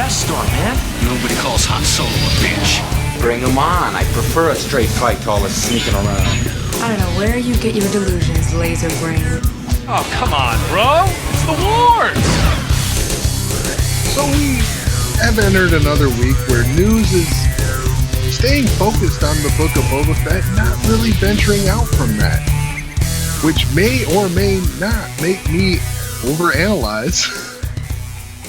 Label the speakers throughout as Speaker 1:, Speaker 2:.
Speaker 1: store, man. Nobody calls Han Solo a bitch.
Speaker 2: Bring him on. I prefer a straight fight to all this sneaking around.
Speaker 3: I don't know where you get your delusions, laser brain.
Speaker 1: Oh, come on, bro. It's the wars.
Speaker 4: So we have entered another week where news is staying focused on the book of Boba Fett, not really venturing out from that, which may or may not make me overanalyze.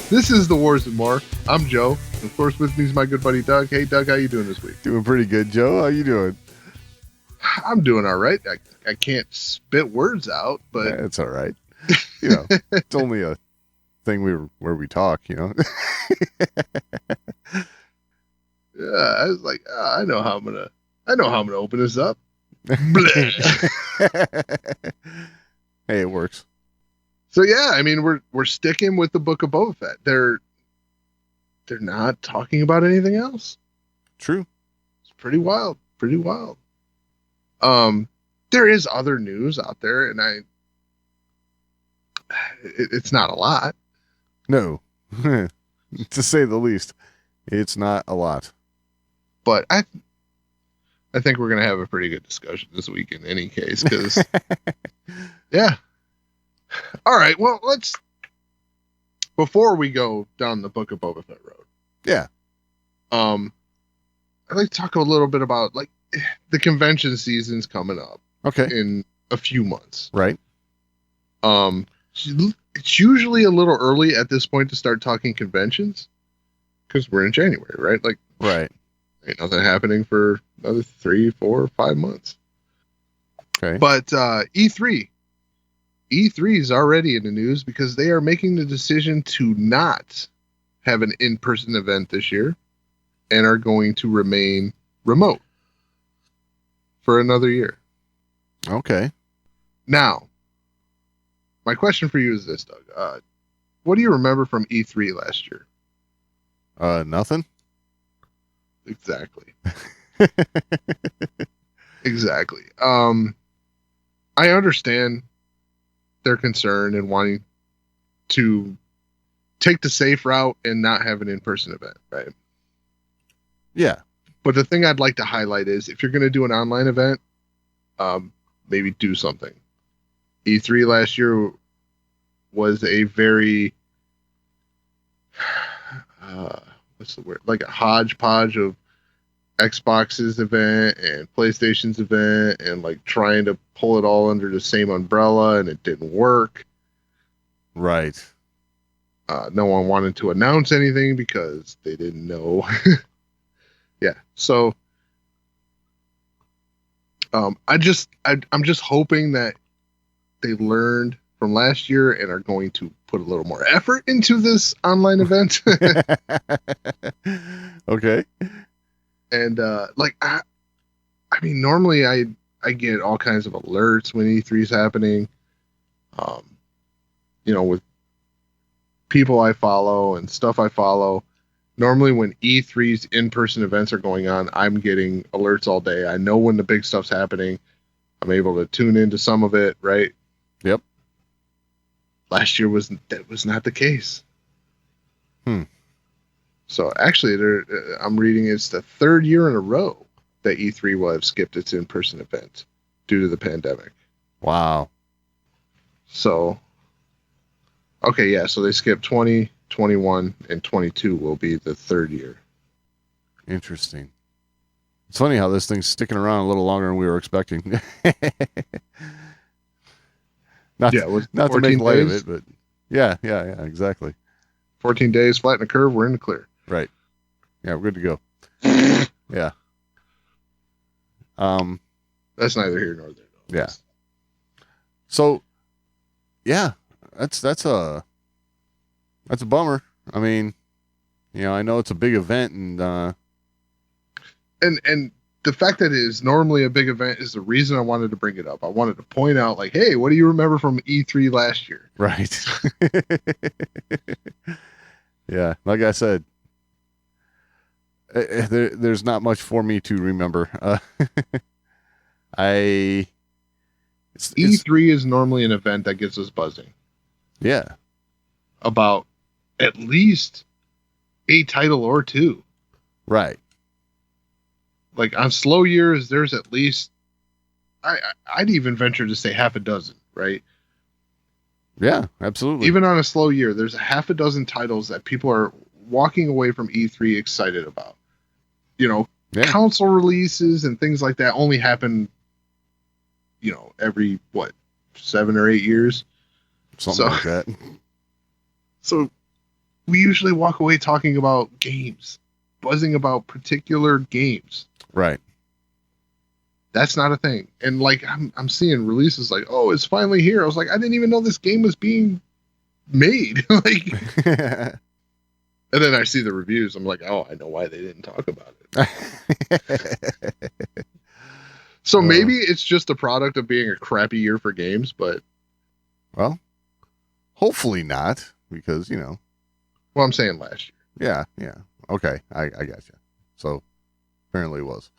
Speaker 4: This is The Wars and More. I'm Joe. Of course, with me is my good buddy Doug. Hey, Doug, how you doing this week?
Speaker 5: Doing pretty good, Joe. How you doing?
Speaker 4: I'm doing all right. I can't spit words out, but
Speaker 5: Yeah, it's all right. You know, it's only a thing where we talk. You know.
Speaker 4: yeah, I was like, I know how I'm gonna open this up.
Speaker 5: Hey, it works.
Speaker 4: So yeah, I mean, we're sticking with the book of Boba Fett. They're not talking about anything else.
Speaker 5: True.
Speaker 4: It's pretty wild. Pretty wild. There is other news out there, and it's not a lot.
Speaker 5: No, to say the least, it's not a lot.
Speaker 4: But I think we're gonna have a pretty good discussion this week in any case, because yeah. All right. Well, before we go down the book of Boba Fett road.
Speaker 5: Yeah.
Speaker 4: I'd like to talk a little bit about like the convention season's coming up.
Speaker 5: Okay.
Speaker 4: In a few months.
Speaker 5: Right.
Speaker 4: It's usually a little early at this point to start talking conventions because we're in January, right? Like,
Speaker 5: right.
Speaker 4: Ain't nothing happening for another 3, 4, 5 months.
Speaker 5: Okay.
Speaker 4: But E3 is already in the news because they are making the decision to not have an in-person event this year and are going to remain remote for another year.
Speaker 5: Okay.
Speaker 4: Now, my question for you is this, Doug. What do you remember from E3 last year?
Speaker 5: Nothing.
Speaker 4: Exactly. Exactly. I understand their concern and wanting to take the safe route and not have an in-person event, right?
Speaker 5: Yeah.
Speaker 4: But the thing I'd like to highlight is if you're going to do an online event, maybe do something. E3 last year was a very, what's the word? Like a hodgepodge of Xbox's event and PlayStation's event and like trying to pull it all under the same umbrella, and it didn't work.
Speaker 5: Right.
Speaker 4: No one wanted to announce anything because they didn't know. Yeah. So I'm just hoping that they learned from last year and are going to put a little more effort into this online event.
Speaker 5: Okay.
Speaker 4: And like I mean, normally I get all kinds of alerts when E3 is happening. You know, with people I follow and stuff I follow. Normally when E3's in-person events are going on, I'm getting alerts all day. I know when the big stuff's happening. I'm able to tune into some of it, right?
Speaker 5: Yep.
Speaker 4: Last year that was not the case. So actually, I'm reading it's the third year in a row that E3 will have skipped its in-person event due to the pandemic.
Speaker 5: Wow.
Speaker 4: So, okay, yeah. So they skipped 20, 21, and 22 will be the third year.
Speaker 5: Interesting. It's funny how this thing's sticking around a little longer than we were expecting. not to make light of it, but yeah, exactly.
Speaker 4: 14 days, flatten the curve, we're in the clear.
Speaker 5: Right. Yeah, we're good to go. Yeah.
Speaker 4: That's neither here nor there. Though.
Speaker 5: Yeah. So, yeah, that's a bummer. I mean, you know, I know it's a big event, and
Speaker 4: the fact that it is normally a big event is the reason I wanted to bring it up. I wanted to point out, like, hey, what do you remember from E3 last year?
Speaker 5: Right. Yeah, like I said, there's not much for me to remember. E3
Speaker 4: is normally an event that gets us buzzing.
Speaker 5: Yeah.
Speaker 4: About at least a title or two.
Speaker 5: Right.
Speaker 4: Like on slow years, there's at least I'd even venture to say half a dozen, right?
Speaker 5: Yeah, absolutely.
Speaker 4: Even on a slow year, there's a half a dozen titles that people are walking away from E3 excited about. You know, console releases and things like that only happen, you know, every 7 or 8 years,
Speaker 5: something like that.
Speaker 4: So we usually walk away talking about games, buzzing about particular games.
Speaker 5: Right.
Speaker 4: That's not a thing. And like I'm seeing releases like, oh, it's finally here. I was like, I didn't even know this game was being made. Like, and then I see the reviews. I'm like, oh, I know why they didn't talk about it. So maybe it's just a product of being a crappy year for games, but
Speaker 5: well, hopefully not, because
Speaker 4: well, I'm saying last
Speaker 5: year. Yeah. Okay, I got you. So apparently it was.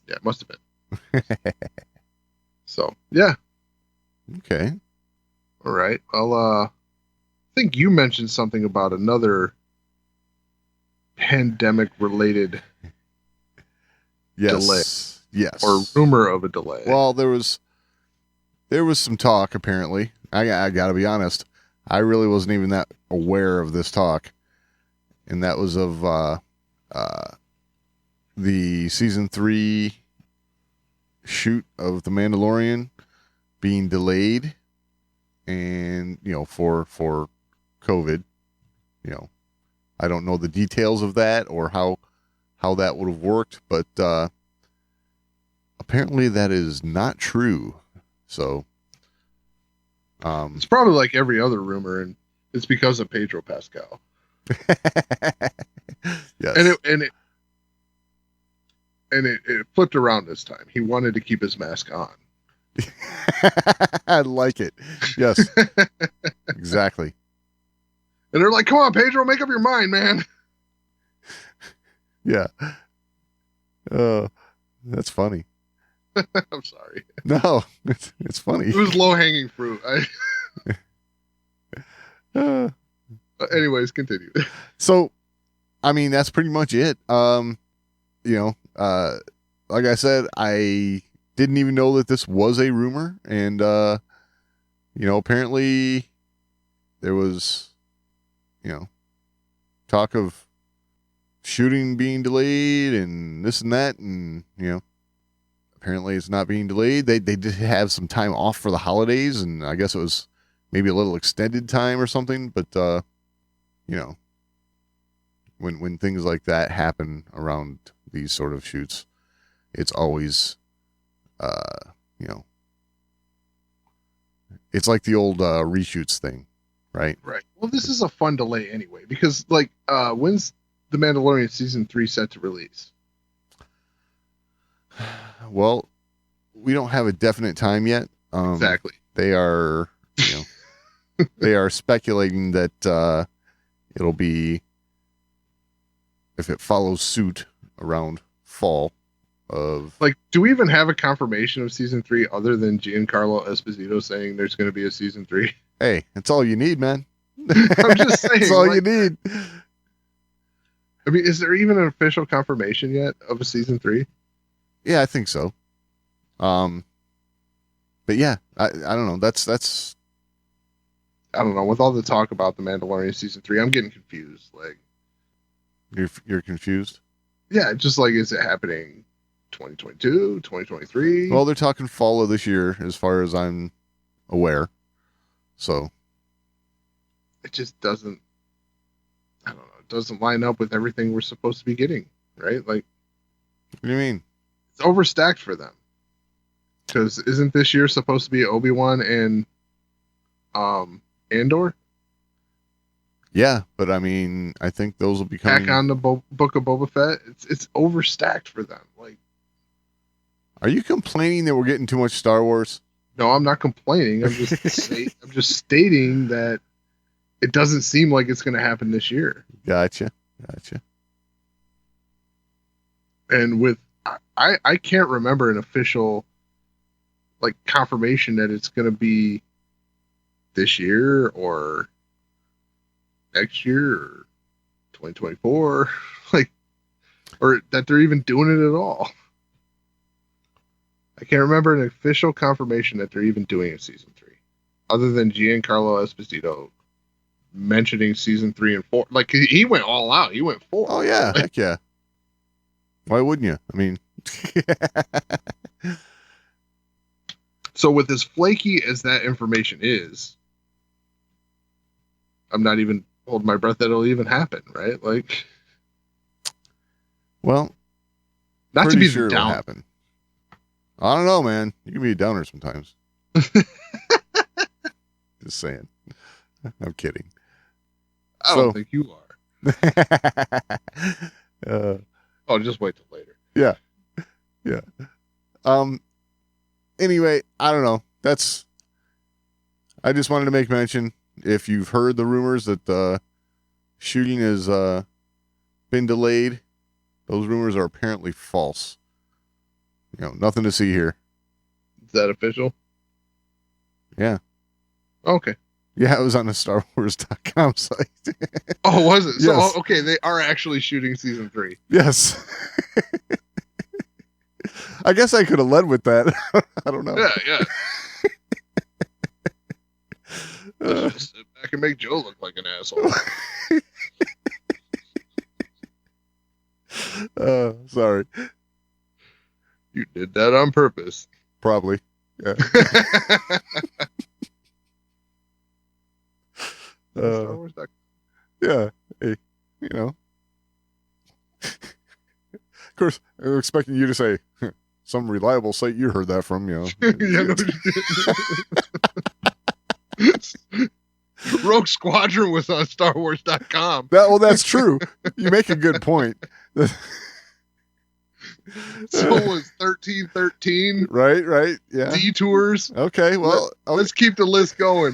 Speaker 4: Yeah, it must have been. So yeah.
Speaker 5: Okay.
Speaker 4: All right. Well, I think you mentioned something about another pandemic-related delay.
Speaker 5: Yes.
Speaker 4: Or rumor of a delay.
Speaker 5: Well, there was some talk. Apparently, I got to be honest. I really wasn't even that aware of this talk, and that was of the season 3 shoot of The Mandalorian being delayed, and for COVID. I don't know the details of that or how that would have worked, but apparently that is not true. So
Speaker 4: it's probably like every other rumor, and it's because of Pedro Pascal.
Speaker 5: Yes.
Speaker 4: And it flipped around this time. He wanted to keep his mask on.
Speaker 5: I like it. Yes. Exactly.
Speaker 4: And they're like, come on, Pedro, make up your mind, man.
Speaker 5: Yeah. That's funny.
Speaker 4: I'm sorry.
Speaker 5: No, it's funny.
Speaker 4: It was low-hanging fruit. Anyways, continue.
Speaker 5: So, I mean, that's pretty much it. Like I said, I didn't even know that this was a rumor, and apparently there was, talk of shooting being delayed and this and that, and apparently it's not being delayed. They did have some time off for the holidays, and I guess it was maybe a little extended time or something, but when things like that happen around these sort of shoots, it's always it's like the old reshoots thing, right?
Speaker 4: Right. Well, this is a fun delay anyway, because like when's The Mandalorian season 3 set to release?
Speaker 5: Well, we don't have a definite time yet.
Speaker 4: Exactly.
Speaker 5: They are, they are speculating that it'll be, if it follows suit, around fall of.
Speaker 4: Like, do we even have a confirmation of season 3 other than Giancarlo Esposito saying there's going to be a season 3?
Speaker 5: Hey, that's all you need, man.
Speaker 4: I'm just saying.
Speaker 5: That's all you need.
Speaker 4: I mean, is there even an official confirmation yet of a season 3?
Speaker 5: Yeah, I think so. But yeah, I don't know. That's.
Speaker 4: I don't know. With all the talk about The Mandalorian season 3, I'm getting confused. Like,
Speaker 5: you're confused?
Speaker 4: Yeah, just like, is it happening 2022, 2023?
Speaker 5: Well, they're talking fall of this year, as far as I'm aware. So
Speaker 4: it just doesn't. I don't know. It doesn't line up with everything we're supposed to be getting, right? Like,
Speaker 5: what do you mean?
Speaker 4: It's overstacked for them. Because isn't this year supposed to be Obi-Wan and Andor?
Speaker 5: Yeah, but I mean, I think those will be coming
Speaker 4: back on the Book of Boba Fett. It's overstacked for them. Like,
Speaker 5: are you complaining that we're getting too much Star Wars?
Speaker 4: No, I'm not complaining. I'm just I'm just stating that it doesn't seem like it's going to happen this year.
Speaker 5: Gotcha.
Speaker 4: And with I can't remember an official like confirmation that it's going to be this year or next year or 2024, like, or that they're even doing it at all. I can't remember an official confirmation that they're even doing a season 3, other than Giancarlo Esposito mentioning season 3 and 4. Like, he went all out. He went 4.
Speaker 5: Oh yeah,
Speaker 4: Like,
Speaker 5: heck yeah. Why wouldn't you? I mean,
Speaker 4: so with as flaky as that information is, I'm not even holding my breath that it'll even happen, right? Like,
Speaker 5: well,
Speaker 4: not to
Speaker 5: pretty
Speaker 4: be
Speaker 5: sure
Speaker 4: the
Speaker 5: it'll
Speaker 4: down.
Speaker 5: happen. I don't know, man. You can be a downer sometimes. Just saying. I'm kidding.
Speaker 4: I don't think you are.
Speaker 5: uh,
Speaker 4: Oh, just wait till later.
Speaker 5: Yeah. Anyway, I don't know. I just wanted to make mention, if you've heard the rumors that the shooting has been delayed, those rumors are apparently false. Nothing to see here.
Speaker 4: Is that official?
Speaker 5: Yeah.
Speaker 4: Okay.
Speaker 5: Yeah, it was on the StarWars.com site.
Speaker 4: Oh, was it?
Speaker 5: Yes.
Speaker 4: So, okay, they are actually shooting season 3.
Speaker 5: Yes. I guess I could have led with that. I don't know.
Speaker 4: Yeah. Let's just sit back and make Joe look like an asshole.
Speaker 5: Sorry.
Speaker 4: You did that on purpose.
Speaker 5: Probably. Yeah.
Speaker 4: Star Wars.
Speaker 5: Yeah. Hey, Of course, I'm expecting you to say, some reliable site you heard that from,
Speaker 4: Yeah, no, you did. Rogue Squadron was on StarWars.com.
Speaker 5: That's true. You make a good point.
Speaker 4: So was 1313.
Speaker 5: Right. Yeah.
Speaker 4: Detours.
Speaker 5: Okay. Well,
Speaker 4: let's keep the list going.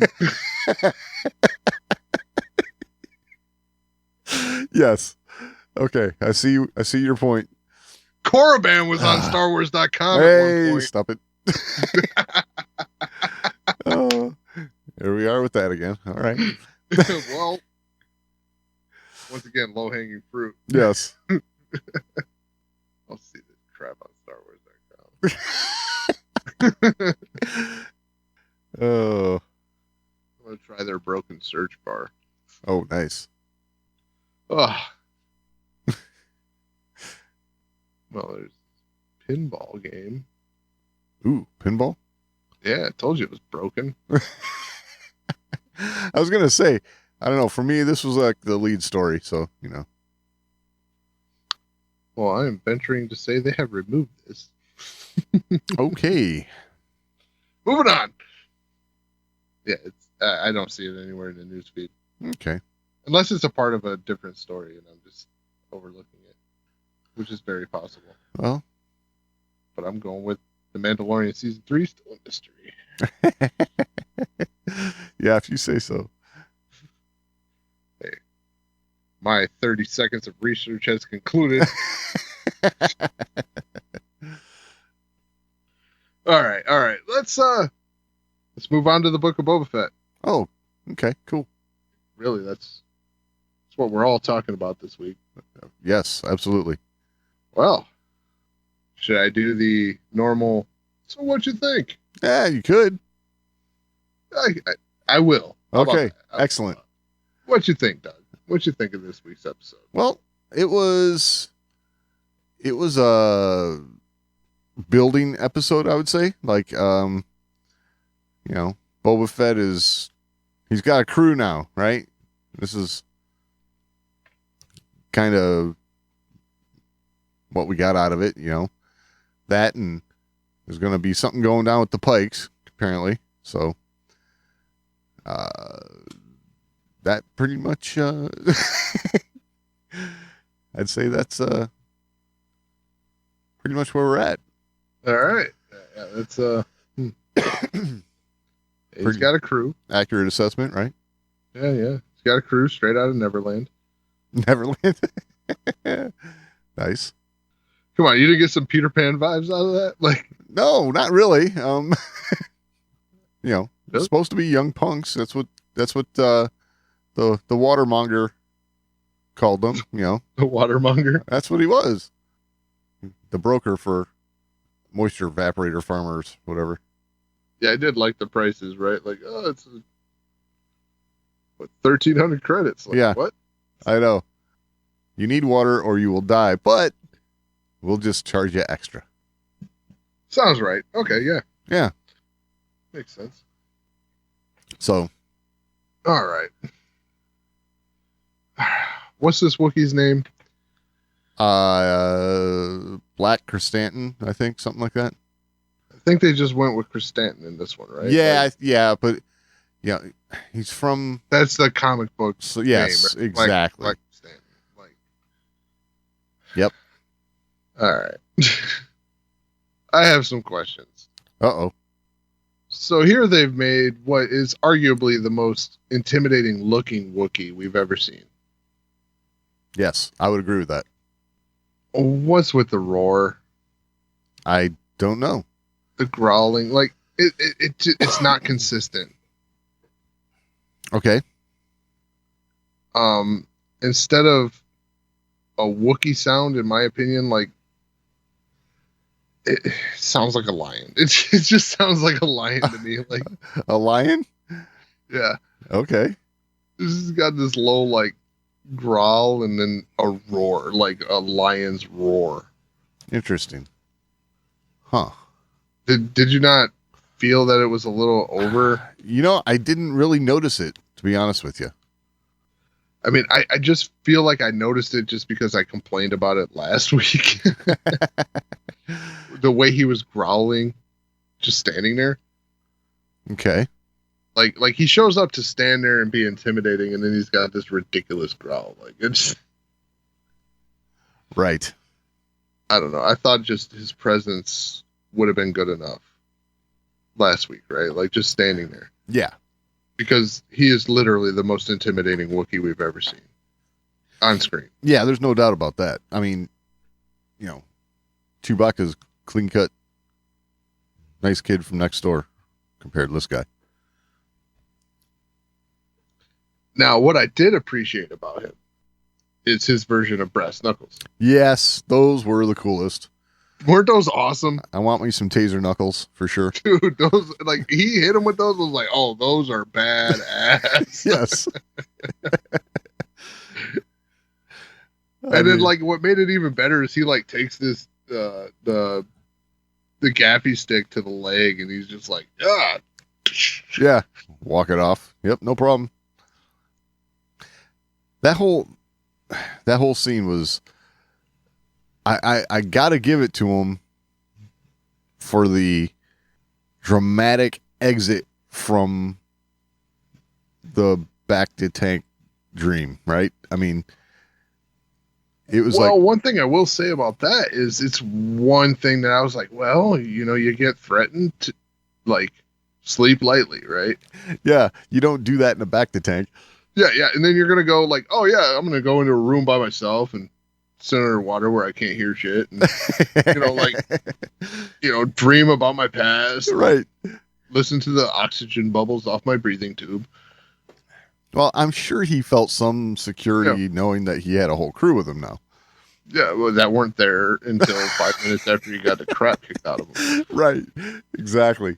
Speaker 5: Yes. Okay. I see your point.
Speaker 4: Korriban was on StarWars.com at
Speaker 5: Hey,
Speaker 4: one point.
Speaker 5: stop it. Oh, here we are with that again. All right.
Speaker 4: Well, once again, low-hanging fruit.
Speaker 5: Yes.
Speaker 4: I'll see this crap on StarWars.com.
Speaker 5: Oh.
Speaker 4: I'm going to try their broken search bar.
Speaker 5: Oh, nice.
Speaker 4: Oh. Well, there's a pinball game.
Speaker 5: Ooh, pinball?
Speaker 4: Yeah, I told you it was broken.
Speaker 5: I was going to say, I don't know. For me, this was like the lead story. So,
Speaker 4: Well, I am venturing to say they have removed this.
Speaker 5: Okay.
Speaker 4: Moving on. Yeah, it's I don't see it anywhere in the newsfeed.
Speaker 5: Okay.
Speaker 4: Unless it's a part of a different story and I'm just overlooking it, which is very possible.
Speaker 5: Well.
Speaker 4: But I'm going with The Mandalorian Season 3 still a mystery.
Speaker 5: Yeah, if you say so.
Speaker 4: Hey, my 30 seconds of research has concluded. All right. Let's move on to the Book of Boba Fett.
Speaker 5: Oh, okay, cool.
Speaker 4: Really, that's what we're all talking about this week.
Speaker 5: Yes, absolutely.
Speaker 4: Well, should I do the normal? So, what you think?
Speaker 5: Yeah, you could.
Speaker 4: I will. How about
Speaker 5: Okay,
Speaker 4: that?
Speaker 5: excellent.
Speaker 4: What you think, Doug? What you think of this week's episode?
Speaker 5: Well, it was a building episode, I would say. Like, Boba Fett he's got a crew now, right? This is kind of what we got out of it, that, and there's going to be something going down with the Pikes, apparently. So, that pretty much, I'd say that's pretty much where we're at.
Speaker 4: All right. Yeah, that's he's got a crew.
Speaker 5: Accurate assessment, right?
Speaker 4: Yeah. He's got a crew straight out of Neverland.
Speaker 5: Neverland. Nice.
Speaker 4: Come on, you didn't get some Peter Pan vibes out of that? Like,
Speaker 5: No, not really. It's
Speaker 4: Really?
Speaker 5: supposed to be young punks. That's what the watermonger called them, you know.
Speaker 4: The watermonger.
Speaker 5: That's what he was. The broker for moisture evaporator farmers, whatever.
Speaker 4: Yeah, I did like the prices, right? Like, oh, it's 1,300 credits. Like,
Speaker 5: Yeah.
Speaker 4: What?
Speaker 5: I know. You need water or you will die, but we'll just charge you extra.
Speaker 4: Sounds right. Okay, yeah.
Speaker 5: Yeah.
Speaker 4: Makes sense.
Speaker 5: So.
Speaker 4: All right. What's this Wookiee's name?
Speaker 5: Black Chrysanthemum, I think, something like that.
Speaker 4: I think they just went with Chrysanthemum in this one, right?
Speaker 5: Yeah,
Speaker 4: Like,
Speaker 5: yeah, but yeah, he's from.
Speaker 4: that's the comic book.
Speaker 5: So, yes,
Speaker 4: name, right?
Speaker 5: exactly.
Speaker 4: Like Chrysanthemum. Like.
Speaker 5: Yep.
Speaker 4: All right. I have some questions.
Speaker 5: Uh-oh.
Speaker 4: So here they've made what is arguably the most intimidating looking Wookiee we've ever seen.
Speaker 5: Yes, I would agree with that.
Speaker 4: What's with the roar?
Speaker 5: I don't know.
Speaker 4: The growling, like it's not consistent.
Speaker 5: Okay.
Speaker 4: Instead of a Wookiee sound, in my opinion, like it sounds like a lion. It just sounds like a lion to me. Like
Speaker 5: A lion?
Speaker 4: yeah,
Speaker 5: Okay.
Speaker 4: this has got this low like growl and then a roar, like a lion's roar.
Speaker 5: Interesting. Huh.
Speaker 4: Did you not feel that it was a little over?
Speaker 5: You know, I didn't really notice it, to be honest with you.
Speaker 4: I mean, I just feel like I noticed it just because I complained about it last week. The way he was growling, just standing there.
Speaker 5: Okay.
Speaker 4: Like he shows up to stand there and be intimidating, and then he's got this ridiculous growl. Like it's,
Speaker 5: Right.
Speaker 4: I don't know. I thought just his presence would have been good enough last week, right? Like just standing there.
Speaker 5: Yeah.
Speaker 4: Because he is literally the most intimidating Wookiee we've ever seen on screen.
Speaker 5: Yeah, there's no doubt about that. I mean, you know, Chewbacca's clean cut, nice kid from next door compared to this guy.
Speaker 4: Now, what I did appreciate about him is his version of brass knuckles.
Speaker 5: Yes, those were the coolest.
Speaker 4: Weren't those awesome?
Speaker 5: I want me some taser knuckles for sure.
Speaker 4: Dude, those, like, he hit him with those. I was like, oh, those are badass.
Speaker 5: Yes.
Speaker 4: And then, like, what made it even better is he, like, takes this, the gaffy stick to the leg, and he's just like, ah.
Speaker 5: Yeah, walk it off. Yep, no problem. That whole scene was, I gotta give it to him for the dramatic exit from the back to tank dream, right? I mean, it was
Speaker 4: well,
Speaker 5: like,
Speaker 4: one thing I will say about that is it's one thing that I was like, well, you know, you get threatened to, like, sleep lightly, right?
Speaker 5: yeah, you don't do that in a back to tank.
Speaker 4: Yeah, yeah. And then you're going to go like, oh, yeah, I'm going to go into a room by myself and sit under water where I can't hear shit. And, you know, like, you know, dream about my past.
Speaker 5: Right.
Speaker 4: Listen to the oxygen bubbles off my breathing tube.
Speaker 5: Well, I'm sure he felt some security knowing that he had a whole crew with him now.
Speaker 4: Yeah, well, that weren't there until 5 minutes after he got the crap kicked out of him.
Speaker 5: Right. Exactly.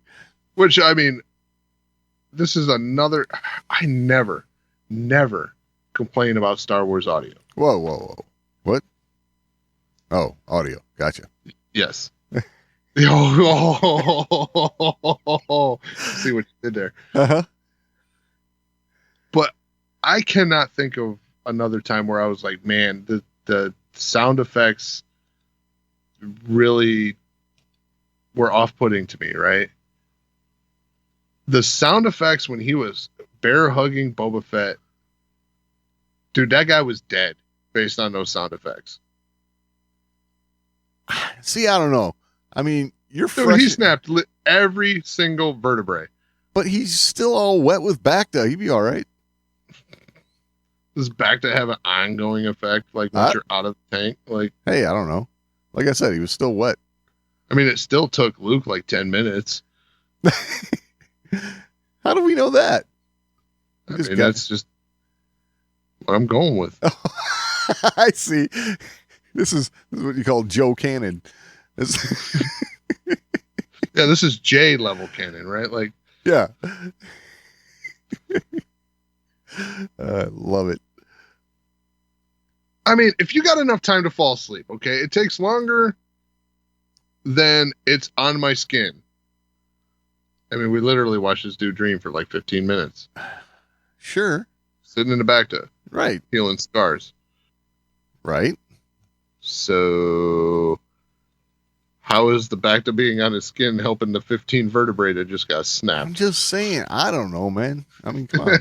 Speaker 4: Which, I mean, this is another... I never complain about Star Wars audio.
Speaker 5: Whoa. What? Oh, audio. Gotcha.
Speaker 4: Yes. See what you did there.
Speaker 5: Uh-huh.
Speaker 4: But I cannot think of another time where I was like, man, the sound effects really were off-putting to me, right? The sound effects when he was bear hugging Boba Fett, dude, that guy was dead based on those sound effects.
Speaker 5: See, I don't know. I mean, you're
Speaker 4: Dude,
Speaker 5: fresh,
Speaker 4: he snapped every single vertebrae.
Speaker 5: but he's still all wet with Bacta. He'd be all right.
Speaker 4: Does Bacta have an ongoing effect, like once you're out of the tank? Like,
Speaker 5: Hey, I don't know. Like I said, he was still wet.
Speaker 4: I mean, it still took Luke like 10 minutes.
Speaker 5: How do we know that?
Speaker 4: I mean, that's just what I'm going with.
Speaker 5: I see. This is what you call Joe Cannon.
Speaker 4: Yeah, this is J level canon, right? Like,
Speaker 5: yeah. Love it.
Speaker 4: I mean, if you got enough time to fall asleep, okay, it takes longer than it's on my skin. I mean, we literally watched this dude dream for like 15 minutes.
Speaker 5: Sure.
Speaker 4: Sitting in the back to
Speaker 5: Right.
Speaker 4: healing scars.
Speaker 5: Right.
Speaker 4: So, how is the back to being on his skin helping the 15 vertebrae that just got snapped?
Speaker 5: I'm just saying. I don't know, man. I mean, come on.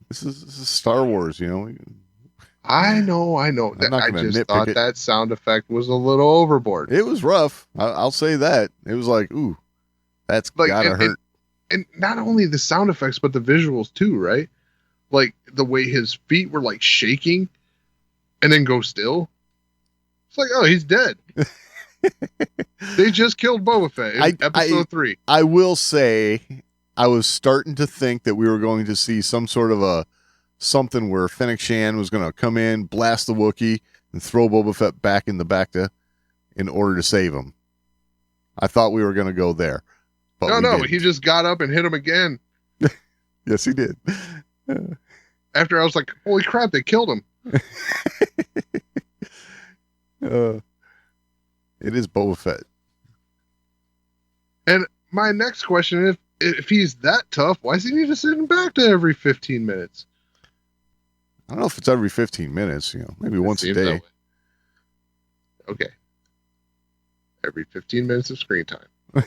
Speaker 5: This is Star Wars, you know.
Speaker 4: I know.
Speaker 5: I'm not
Speaker 4: I
Speaker 5: gonna
Speaker 4: just
Speaker 5: nitpick
Speaker 4: thought
Speaker 5: it.
Speaker 4: that sound effect was a little overboard.
Speaker 5: It was rough. I'll say that. It was like, ooh, that's
Speaker 4: Like,
Speaker 5: gotta hurt.
Speaker 4: And not only the sound effects, but the visuals too, right? Like the way his feet were like shaking and then go still. It's like, oh, he's dead. They just killed Boba Fett in episode 3.
Speaker 5: I will say, I was starting to think that we were going to see some sort of something where Fennec Shan was going to come in, blast the Wookiee, and throw Boba Fett back in the Bacta in order to save him. I thought we were going to go there. But
Speaker 4: No, he just got up and hit him again.
Speaker 5: Yes, he did.
Speaker 4: After I was like, holy crap, they killed him.
Speaker 5: It is Boba Fett.
Speaker 4: And my next question, if he's that tough, why does he need to sit in Bacta every 15 minutes?
Speaker 5: I don't know if it's every 15 minutes, you know, maybe once a day.
Speaker 4: Okay. Every 15 minutes of screen time. We're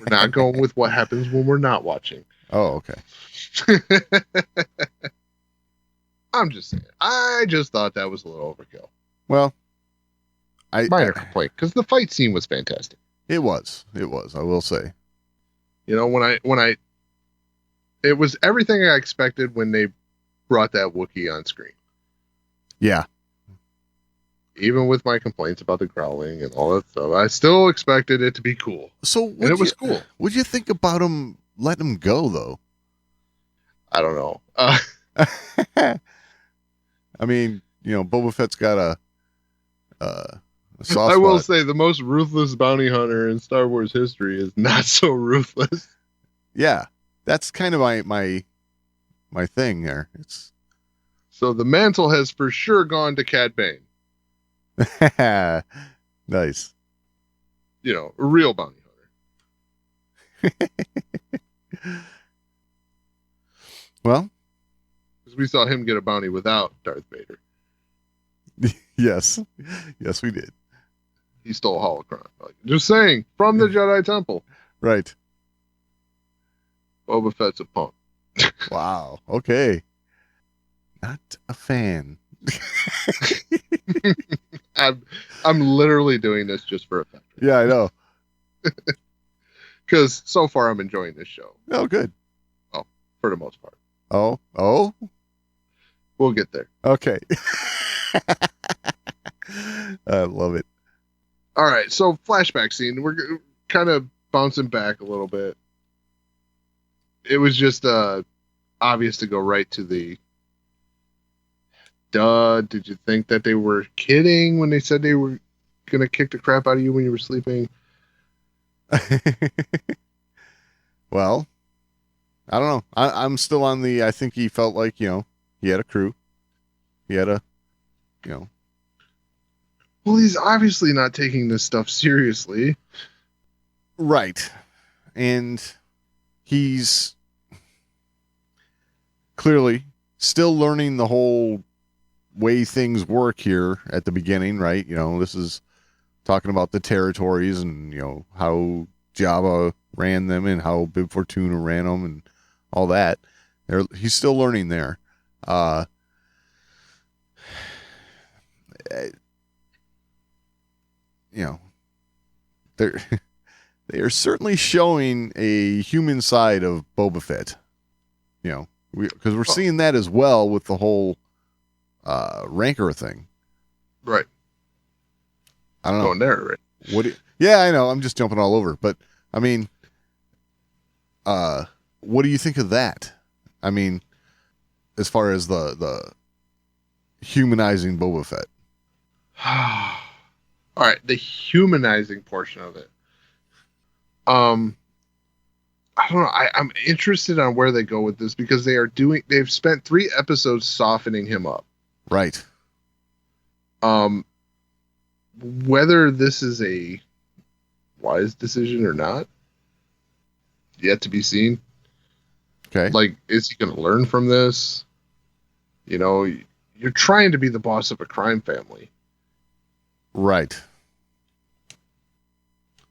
Speaker 4: not going with what happens when we're not watching.
Speaker 5: Oh, okay.
Speaker 4: I'm just saying. I just thought that was a little overkill.
Speaker 5: Well,
Speaker 4: minor complaint, because the fight scene was fantastic.
Speaker 5: It was. I will say.
Speaker 4: You know, when I, it was everything I expected when they brought that Wookiee on screen.
Speaker 5: Yeah.
Speaker 4: Even with my complaints about the growling and all that stuff, I still expected it to be cool.
Speaker 5: So,
Speaker 4: and it was cool.
Speaker 5: What'd you think about him letting him go, though?
Speaker 4: I don't know.
Speaker 5: I mean, you know, Boba Fett's got a soft
Speaker 4: I will
Speaker 5: spot.
Speaker 4: say the most ruthless bounty hunter in Star Wars history is not so ruthless.
Speaker 5: Yeah, that's kind of my thing there. It's
Speaker 4: so the mantle has for sure gone to Cad Bane.
Speaker 5: Nice.
Speaker 4: You know, a real bounty hunter.
Speaker 5: Well,
Speaker 4: because we saw him get a bounty without Darth Vader.
Speaker 5: Yes, we did.
Speaker 4: He stole holocron. Like, just saying, from the Jedi Temple.
Speaker 5: Right.
Speaker 4: Boba Fett's a punk.
Speaker 5: Wow. Okay. Not a fan.
Speaker 4: I'm literally doing this just for effect.
Speaker 5: Yeah, I know.
Speaker 4: Because so far I'm enjoying this show.
Speaker 5: Oh, good.
Speaker 4: Well, for the most part.
Speaker 5: Oh.
Speaker 4: We'll get there.
Speaker 5: Okay. I love it.
Speaker 4: All right, so flashback scene. We're kind of bouncing back a little bit. It was just obvious to go right to the did you think that they were kidding when they said they were going to kick the crap out of you when you were sleeping?
Speaker 5: Well, I don't know. I'm still on I think he felt like, you know, he had a crew. He had
Speaker 4: Well, he's obviously not taking this stuff seriously.
Speaker 5: Right. And he's clearly still learning the whole way things work here at the beginning, right? You know, this is talking about the territories and, you know, how Jabba ran them and how Bib Fortuna ran them and all that. He's still learning there. You know, they are certainly showing a human side of Boba Fett. You know, because we're seeing that as well with the whole Rancor thing.
Speaker 4: Right.
Speaker 5: I don't know.
Speaker 4: Going there, right?
Speaker 5: Yeah, I know. I'm just jumping all over, but I mean, what do you think of that? I mean, as far as the humanizing Boba Fett.
Speaker 4: All right, the humanizing portion of it. I don't know. I'm interested on where they go with this because they've spent 3 episodes softening him up.
Speaker 5: Right.
Speaker 4: Whether this is a wise decision or not, yet to be seen.
Speaker 5: Okay.
Speaker 4: Like, is he going to learn from this? You know, you're trying to be the boss of a crime family.
Speaker 5: Right.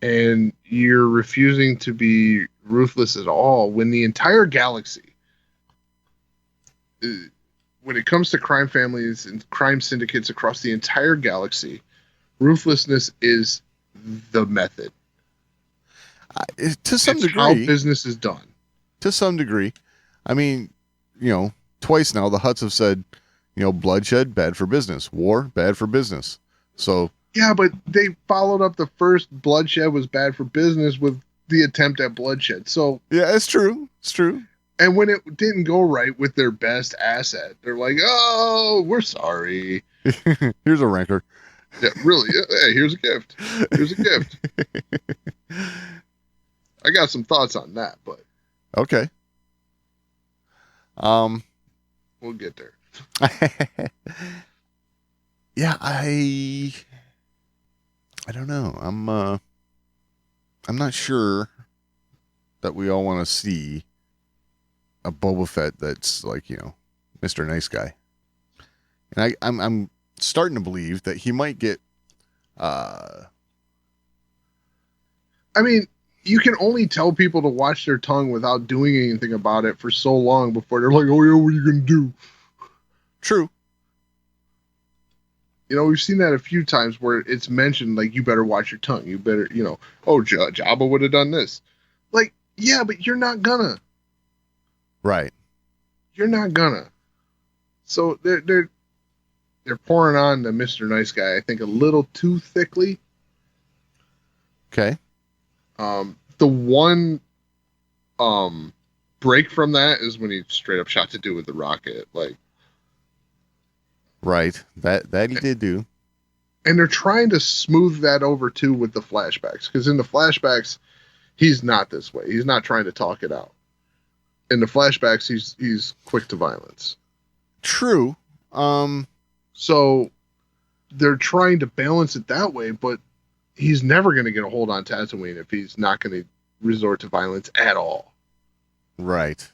Speaker 4: And you're refusing to be ruthless at all when the entire galaxy, when it comes to crime families and crime syndicates across the entire galaxy, ruthlessness is the method.
Speaker 5: To some
Speaker 4: It's
Speaker 5: degree.
Speaker 4: how business is done.
Speaker 5: To some degree. I mean, twice now the Hutts have said, bloodshed, bad for business. War, bad for business. So...
Speaker 4: Yeah, but they followed up the first bloodshed was bad for business with the attempt at bloodshed. So
Speaker 5: yeah, it's true. It's true.
Speaker 4: And when it didn't go right with their best asset, they're like, "Oh, we're sorry.
Speaker 5: Here's a rancor."
Speaker 4: Yeah, really. Hey, here's a gift. Here's a gift. I got some thoughts on that, but
Speaker 5: okay.
Speaker 4: We'll get there.
Speaker 5: Yeah, I don't know. I'm not sure that we all want to see a Boba Fett that's like, Mr. Nice Guy. And I'm starting to believe that he might get
Speaker 4: I mean, you can only tell people to watch their tongue without doing anything about it for so long before they're like, "Oh yeah, what are you going to do?"
Speaker 5: True.
Speaker 4: We've seen that a few times where it's mentioned, like, you better watch your tongue. You better, Jabba would have done this. Like, yeah, but you're not gonna.
Speaker 5: Right.
Speaker 4: You're not gonna. So they're pouring on the Mr. Nice Guy, I think, a little too thickly.
Speaker 5: Okay.
Speaker 4: The one break from that is when he straight up shot to do with the rocket. Like,
Speaker 5: right. That he did do.
Speaker 4: And they're trying to smooth that over too with the flashbacks, because in the flashbacks, he's not this way. He's not trying to talk it out. In the flashbacks, he's quick to violence.
Speaker 5: True.
Speaker 4: So they're trying to balance it that way, but he's never going to get a hold on Tatooine if he's not going to resort to violence at all.
Speaker 5: Right.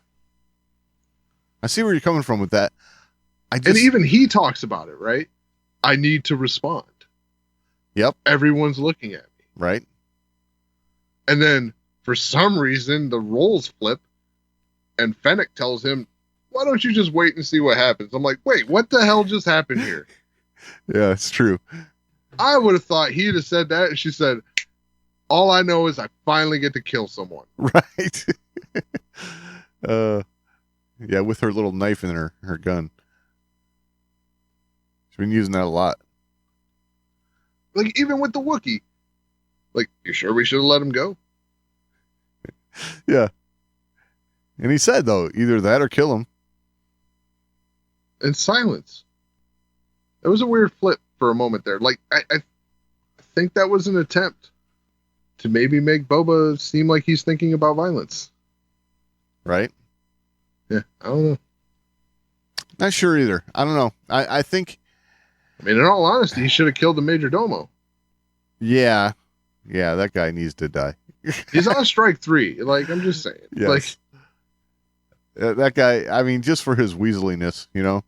Speaker 5: I see where you're coming from with that.
Speaker 4: And even he talks about it, right? I need to respond.
Speaker 5: Yep.
Speaker 4: Everyone's looking at me.
Speaker 5: Right.
Speaker 4: And then, for some reason, the roles flip, and Fennec tells him, "Why don't you just wait and see what happens?" I'm like, wait, what the hell just happened here?
Speaker 5: Yeah, it's true.
Speaker 4: I would have thought he'd have said that, and she said, "All I know is I finally get to kill someone."
Speaker 5: Right. Yeah, with her little knife in her gun. She's been using that a lot.
Speaker 4: Like, even with the Wookiee. Like, you sure we should have let him go?
Speaker 5: Yeah. And he said, though, either that or kill him.
Speaker 4: And silence. It was a weird flip for a moment there. Like, I think that was an attempt to maybe make Boba seem like he's thinking about violence.
Speaker 5: Right?
Speaker 4: Yeah, I don't know.
Speaker 5: Not sure either. I don't know. I think...
Speaker 4: I mean, in all honesty, he should have killed the Major Domo.
Speaker 5: Yeah. Yeah, that guy needs to die.
Speaker 4: He's on strike 3. Like, I'm just saying.
Speaker 5: Yes.
Speaker 4: Like,
Speaker 5: that guy, I mean, just for his weaseliness,
Speaker 4: Yeah.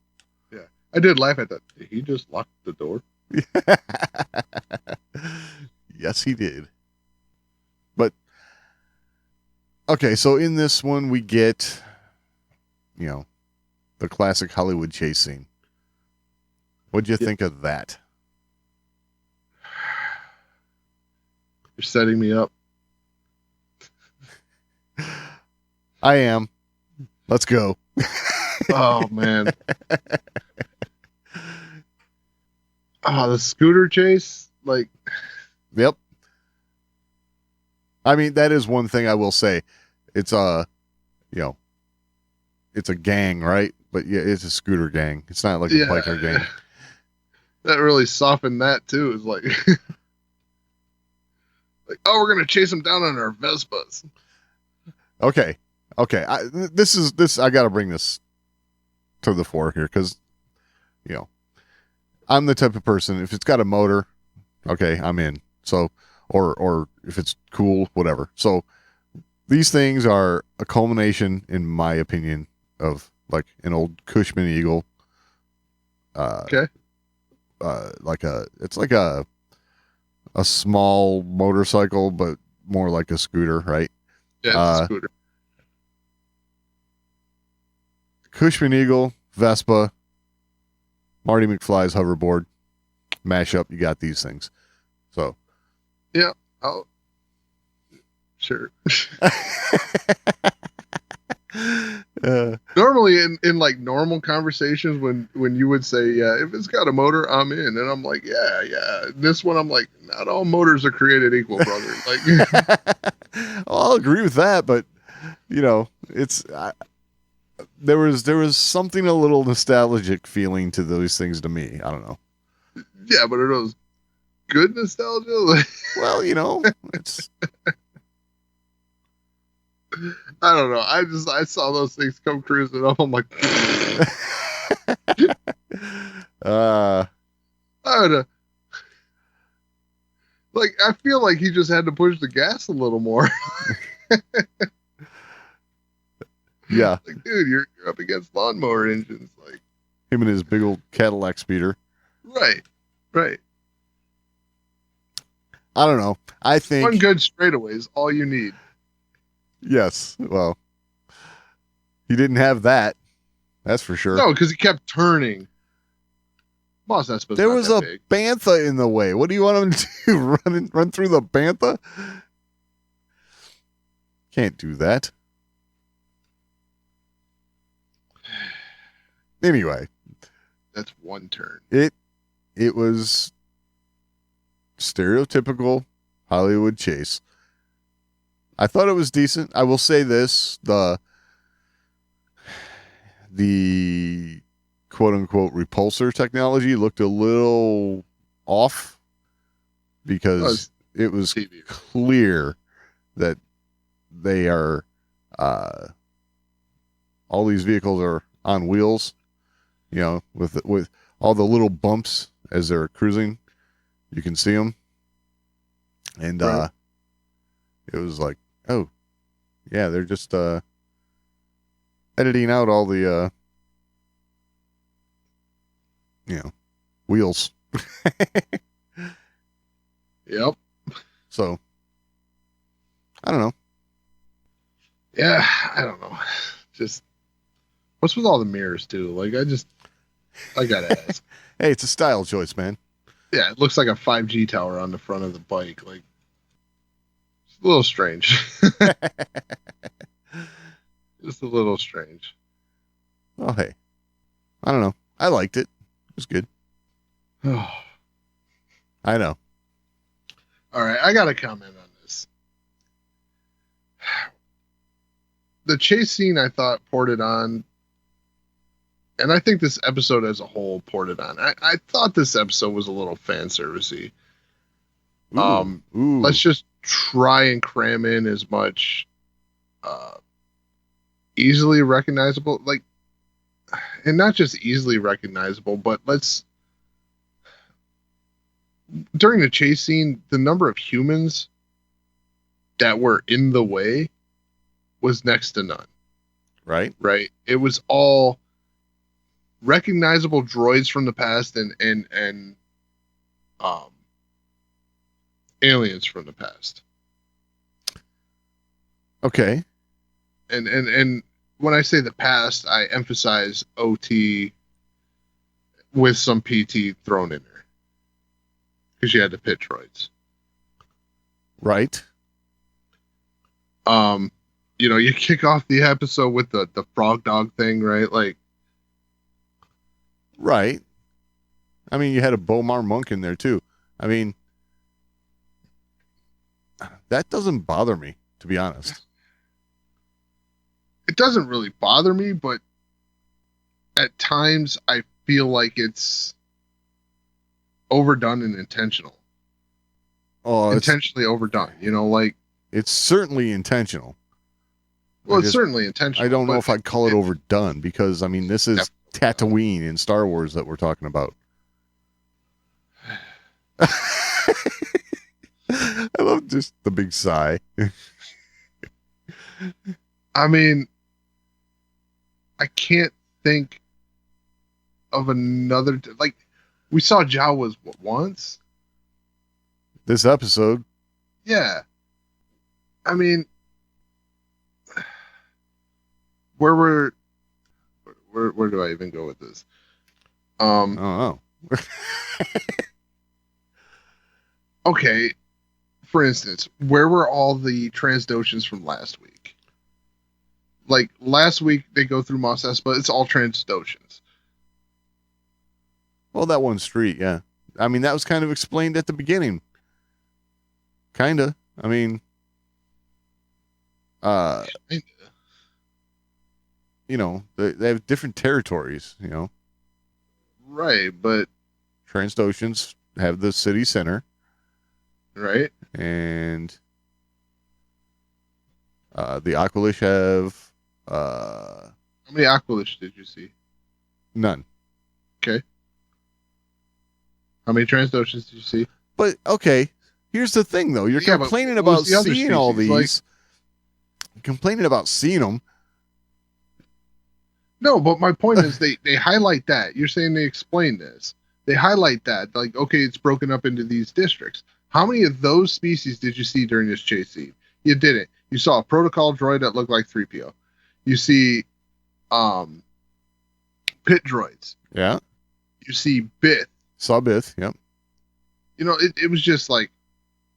Speaker 4: I did laugh at that. Did he just lock the door?
Speaker 5: Yes, he did. But, okay, so in this one, we get, the classic Hollywood chase scene. What'd you think of that?
Speaker 4: You're setting me up.
Speaker 5: I am. Let's go.
Speaker 4: Oh, man. The scooter chase? Like...
Speaker 5: Yep. I mean, that is one thing I will say. It's, it's a gang, right? But yeah, it's a scooter gang. It's not like a biker gang.
Speaker 4: That really softened that too. It's like, oh, we're gonna chase them down on our Vespas.
Speaker 5: Okay. I got to bring this to the fore here because, I'm the type of person, if it's got a motor, okay, I'm in. So, or if it's cool, whatever. So these things are a culmination, in my opinion, of like an old Cushman Eagle.
Speaker 4: Okay.
Speaker 5: It's like a small motorcycle, but more like a scooter, right?
Speaker 4: Yeah, it's a scooter.
Speaker 5: Cushman Eagle, Vespa, Marty McFly's hoverboard, mash up. You got these things. So,
Speaker 4: yeah. Oh, sure. Normally, in like normal conversations, when you would say, "Yeah, if it's got a motor, I'm in," and I'm like, "Yeah." This one, I'm like, "Not all motors are created equal, brother." Like,
Speaker 5: I'll agree with that, but it's. There was something a little nostalgic feeling to those things to me. I don't know.
Speaker 4: Yeah, but are those good nostalgia?
Speaker 5: Well, it's.
Speaker 4: I don't know. I saw those things come cruising up. I'm like, I would have. Like, I feel like he just had to push the gas a little more.
Speaker 5: Yeah.
Speaker 4: Like, dude, you're up against lawnmower engines. Like,
Speaker 5: him and his big old Cadillac speeder.
Speaker 4: Right.
Speaker 5: I don't know. I think
Speaker 4: one good straightaway is all you need.
Speaker 5: Yes. Well, he didn't have that. That's for sure.
Speaker 4: No, because he kept turning. Boss Espa's
Speaker 5: there
Speaker 4: not
Speaker 5: was
Speaker 4: that
Speaker 5: a
Speaker 4: big.
Speaker 5: bantha in the way. What do you want him to do? Run through the bantha? Can't do that. Anyway,
Speaker 4: that's one turn.
Speaker 5: It was stereotypical Hollywood chase. I thought it was decent. I will say this, the quote unquote repulsor technology looked a little off because it was clear that they are all these vehicles are on wheels, with all the little bumps as they're cruising, you can see them. And
Speaker 4: right.
Speaker 5: It was like, oh, yeah, they're just editing out all the wheels.
Speaker 4: Yep.
Speaker 5: So I don't know.
Speaker 4: Yeah, I don't know. Just what's with all the mirrors too? Like, I gotta ask.
Speaker 5: Hey, it's a style choice, man.
Speaker 4: Yeah, it looks like a 5G tower on the front of the bike. Like, it's a little strange. Just a little strange.
Speaker 5: Well, hey, I don't know. I liked it. It was good. I know.
Speaker 4: All right, I got to comment on this. The chase scene, I thought, poured it on. And I think this episode as a whole poured it on. I thought this episode was a little fan servicey.
Speaker 5: Ooh.
Speaker 4: Let's just try and cram in as much easily recognizable, like, and not just easily recognizable, but during the chase scene, the number of humans that were in the way was next to none.
Speaker 5: Right?
Speaker 4: Right. It was all recognizable droids from the past and aliens from the past.
Speaker 5: Okay.
Speaker 4: And when I say the past, I emphasize OT with some PT thrown in there because you had the pit droids.
Speaker 5: Right.
Speaker 4: You kick off the episode with the frog dog thing, right? Like,
Speaker 5: right. I mean, you had a Bomar monk in there too. I mean, that doesn't bother me, to be honest.
Speaker 4: it doesn't really bother me, but at times I feel like it's overdone and intentional.
Speaker 5: Oh,
Speaker 4: Intentionally overdone, like
Speaker 5: it's certainly intentional.
Speaker 4: well, it's certainly intentional.
Speaker 5: I don't know
Speaker 4: but
Speaker 5: if I'd call it overdone because I mean this is Tatooine in Star Wars that we're talking about. I love just the big sigh.
Speaker 4: I mean, I can't think of another like we saw Jawas once.
Speaker 5: This episode.
Speaker 4: Yeah. I mean, where do I even go with this?
Speaker 5: I don't know.
Speaker 4: Okay. For instance, where were all the Transdoshans from last week? Like last week they go through Mos Espa, it's all Transdoshans.
Speaker 5: Well, that one street, yeah. I mean, that was kind of explained at the beginning. Kinda. I mean, they have different territories,
Speaker 4: Right, but
Speaker 5: Transdoshans have the city center.
Speaker 4: right?
Speaker 5: And the Aqualish have
Speaker 4: How many Aqualish did you see?
Speaker 5: none.
Speaker 4: Okay. How many Transdoshans did you see?
Speaker 5: But okay, here's the thing though. You're complaining about seeing all these. Complaining about seeing them.
Speaker 4: No, but my point is they highlight that. You're saying they explain this. They highlight that. Like, okay, it's broken up into these districts. How many of those species did you see during this chase scene? You didn't. You saw a protocol droid that looked like 3PO. You see pit droids.
Speaker 5: Yeah.
Speaker 4: You see Bith.
Speaker 5: Saw Bith, yep.
Speaker 4: It was just like,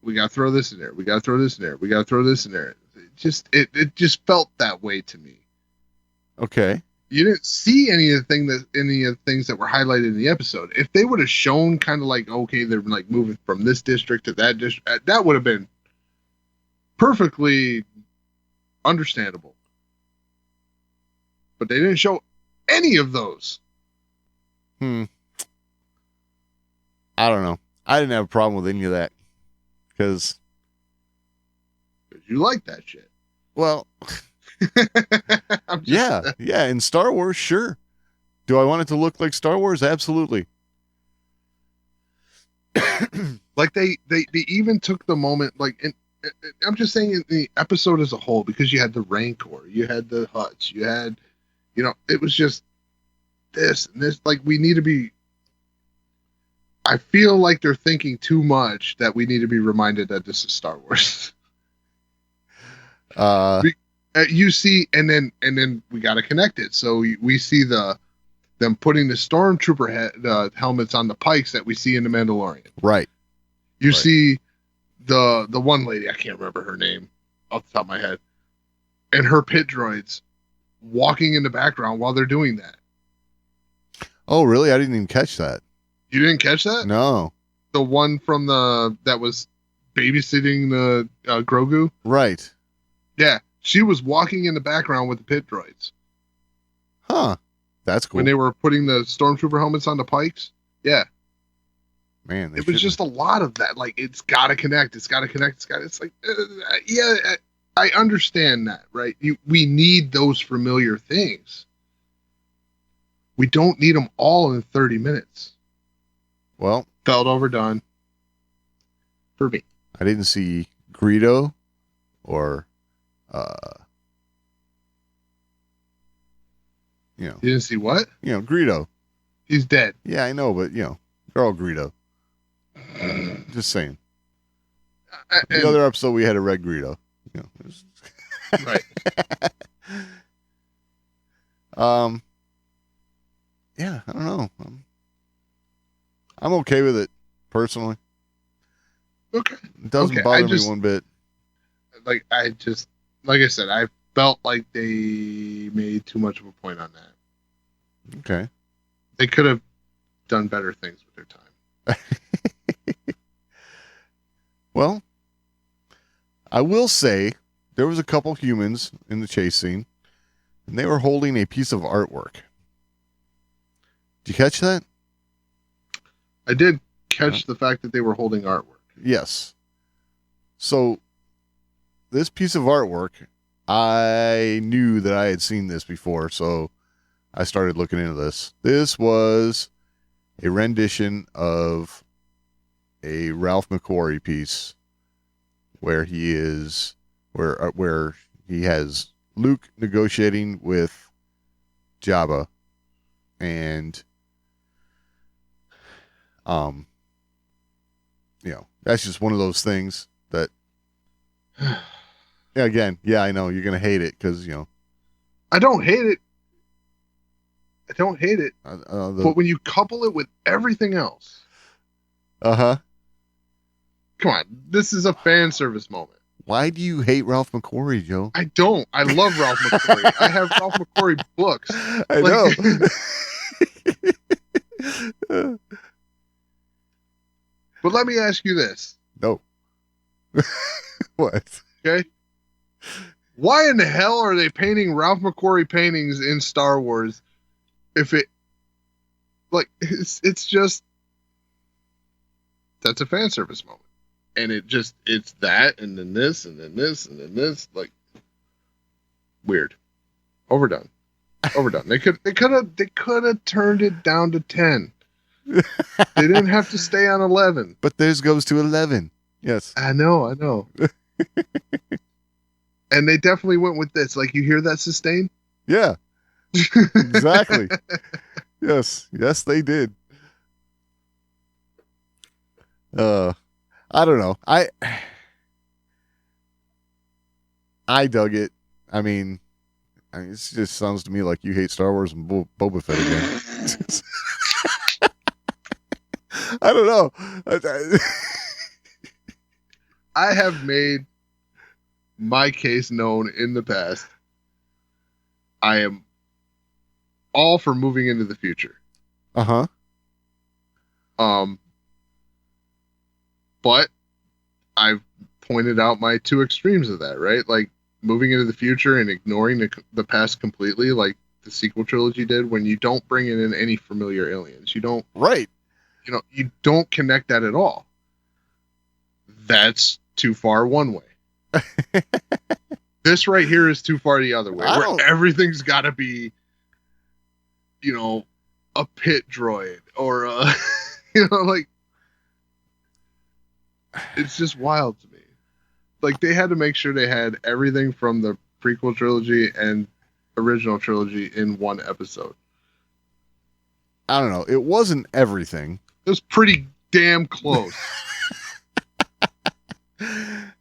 Speaker 4: we got to throw this in there. We got to throw this in there. We got to throw this in there. It just felt that way to me.
Speaker 5: Okay.
Speaker 4: You didn't see any of the things that were highlighted in the episode. If they would have shown kind of like, okay, they're like moving from this district to that district, that would have been perfectly understandable. But they didn't show any of those.
Speaker 5: I don't know. I didn't have a problem with any of that because
Speaker 4: you like that shit.
Speaker 5: Well, yeah. In Star Wars, sure. Do I want it to look like Star Wars? Absolutely.
Speaker 4: Like they even took the moment, like, and I'm just saying in the episode as a whole, because you had the Rancor, you had the Hutts, you had, it was just this and this. Like, we need to be. I feel like they're thinking too much that we need to be reminded that this is Star Wars. You see, and then we got to connect it. So we see them putting the stormtrooper helmets on the pikes that we see in the Mandalorian.
Speaker 5: Right.
Speaker 4: You see the one lady, I can't remember her name off the top of my head, and her pit droids walking in the background while they're doing that.
Speaker 5: Oh, really? I didn't even catch that.
Speaker 4: You didn't catch that?
Speaker 5: No.
Speaker 4: The one from that was babysitting the Grogu?
Speaker 5: Right.
Speaker 4: Yeah. She was walking in the background with the pit droids.
Speaker 5: Huh. That's cool.
Speaker 4: When they were putting the stormtrooper helmets on the pikes? Yeah.
Speaker 5: Man,
Speaker 4: it was just a lot of that. Like, it's got to connect. It's like, yeah, I understand that, right? We need those familiar things. We don't need them all in 30 minutes.
Speaker 5: Well,
Speaker 4: felt overdone for me.
Speaker 5: I didn't see Greedo or,
Speaker 4: You didn't see what?
Speaker 5: Greedo.
Speaker 4: He's dead.
Speaker 5: Yeah, I know, but, they're all Greedo. Just saying. The other episode, we had a red Greedo.
Speaker 4: Right.
Speaker 5: Yeah, I don't know. I'm okay with it, personally.
Speaker 4: Okay.
Speaker 5: It doesn't bother me one bit.
Speaker 4: Like I said, I felt like they made too much of a point on that.
Speaker 5: Okay.
Speaker 4: They could have done better things with their time.
Speaker 5: Well, I will say there was a couple humans in the chase scene. and they were holding a piece of artwork. Did you catch that?
Speaker 4: I did catch the fact that they were holding artwork.
Speaker 5: Yes. So this piece of artwork, I knew that I had seen this before, so I started looking into this. This was a rendition of a Ralph McQuarrie piece where he has Luke negotiating with Jabba, and that's just one of those things that I know you're gonna hate it because
Speaker 4: I don't hate it. But when you couple it with everything else,
Speaker 5: come
Speaker 4: on, this is a fan service moment.
Speaker 5: Why do you hate Ralph McQuarrie, Joe?
Speaker 4: I don't. I love Ralph McQuarrie. I have Ralph McQuarrie books.
Speaker 5: I know.
Speaker 4: But let me ask you this.
Speaker 5: No. What?
Speaker 4: Okay. Why in the hell are they painting Ralph McQuarrie paintings in Star Wars? If it's just, that's a fan service moment. And it's that, and then this, and then this, and then this, like, weird. Overdone. They could have turned it down to 10. They didn't have to stay on 11.
Speaker 5: But theirs goes to 11. Yes.
Speaker 4: I know. And they definitely went with this. Like, you hear that sustain?
Speaker 5: Yeah. Exactly. Yes, they did. I don't know. I dug it. I mean, it just sounds to me like you hate Star Wars and Boba Fett again. I don't know.
Speaker 4: I have made my case known in the past. I am all for moving into the future. But I've pointed out my two extremes of that, right? Like moving into the future and ignoring the past completely, like the sequel trilogy did, when you don't bring in any familiar aliens. You don't,
Speaker 5: right?
Speaker 4: You don't connect that at all. That's too far one way. This right here is too far the other way, where everything's got to be, a pit droid or like. It's just wild to me. Like, they had to make sure they had everything from the prequel trilogy and original trilogy in one episode.
Speaker 5: I don't know. It wasn't everything.
Speaker 4: It was pretty damn close.
Speaker 5: I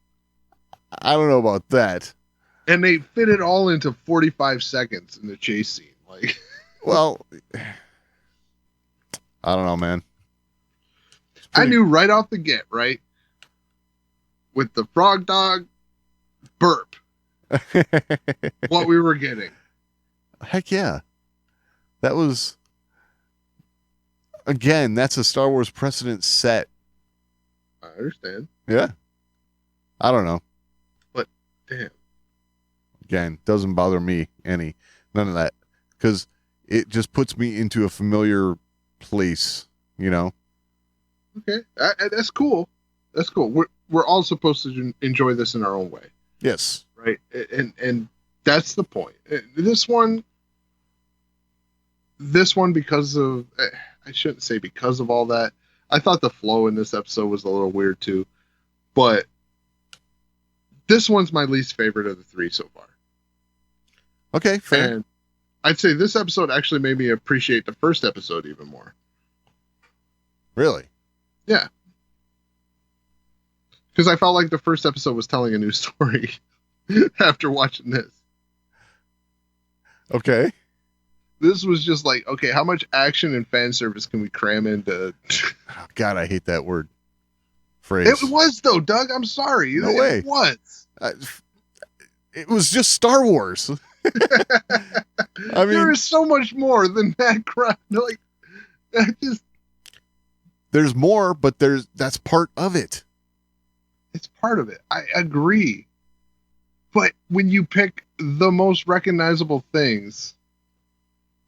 Speaker 5: don't know about that.
Speaker 4: And they fit it all into 45 seconds in the chase scene. Like,
Speaker 5: well, I don't know, man.
Speaker 4: I knew right off the get, right? With the frog dog burp, what we were getting.
Speaker 5: Heck yeah. That was, again, that's a Star Wars precedent set.
Speaker 4: I understand.
Speaker 5: Yeah. I don't know.
Speaker 4: But, damn.
Speaker 5: Again, doesn't bother me any. None of that. Because it just puts me into a familiar place,
Speaker 4: Okay. That's cool. That's cool. We're all supposed to enjoy this in our own way.
Speaker 5: Yes.
Speaker 4: Right. And that's the point. This one, because of, I shouldn't say because of all that. I thought the flow in this episode was a little weird too, but this one's my least favorite of the three so far.
Speaker 5: Okay. Fair.
Speaker 4: And I'd say this episode actually made me appreciate the first episode even more.
Speaker 5: Really?
Speaker 4: Yeah. Because I felt like the first episode was telling a new story after watching this.
Speaker 5: Okay.
Speaker 4: This was just like, okay, how much action and fan service can we cram into?
Speaker 5: Oh, God, I hate that phrase.
Speaker 4: It was, though, Doug. I'm sorry.
Speaker 5: No way.
Speaker 4: It was.
Speaker 5: It was just Star Wars. I mean,
Speaker 4: there is so much more than that crap. Like,
Speaker 5: there's more, but that's part of it.
Speaker 4: It's part of it. I agree. But when you pick the most recognizable things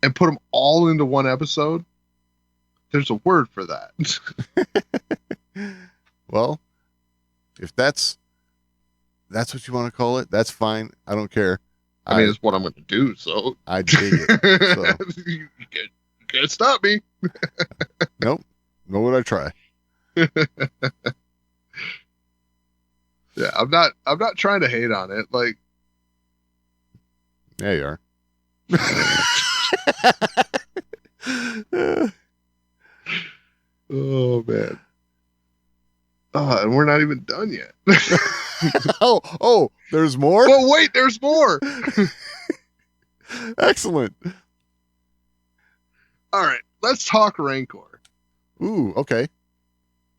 Speaker 4: and put them all into one episode, there's a word for that.
Speaker 5: Well, if that's what you want to call it, that's fine. I don't care.
Speaker 4: I mean, it's what I'm going to do, so.
Speaker 5: I dig it. So.
Speaker 4: You can't stop me.
Speaker 5: Nope. Nor would I try.
Speaker 4: Yeah, I'm not trying to hate on it. Like,
Speaker 5: there you are.
Speaker 4: Oh man. And we're not even done yet.
Speaker 5: oh, there's more?
Speaker 4: Well, wait, there's more.
Speaker 5: Excellent.
Speaker 4: All right, let's talk Rancor
Speaker 5: Ooh, okay.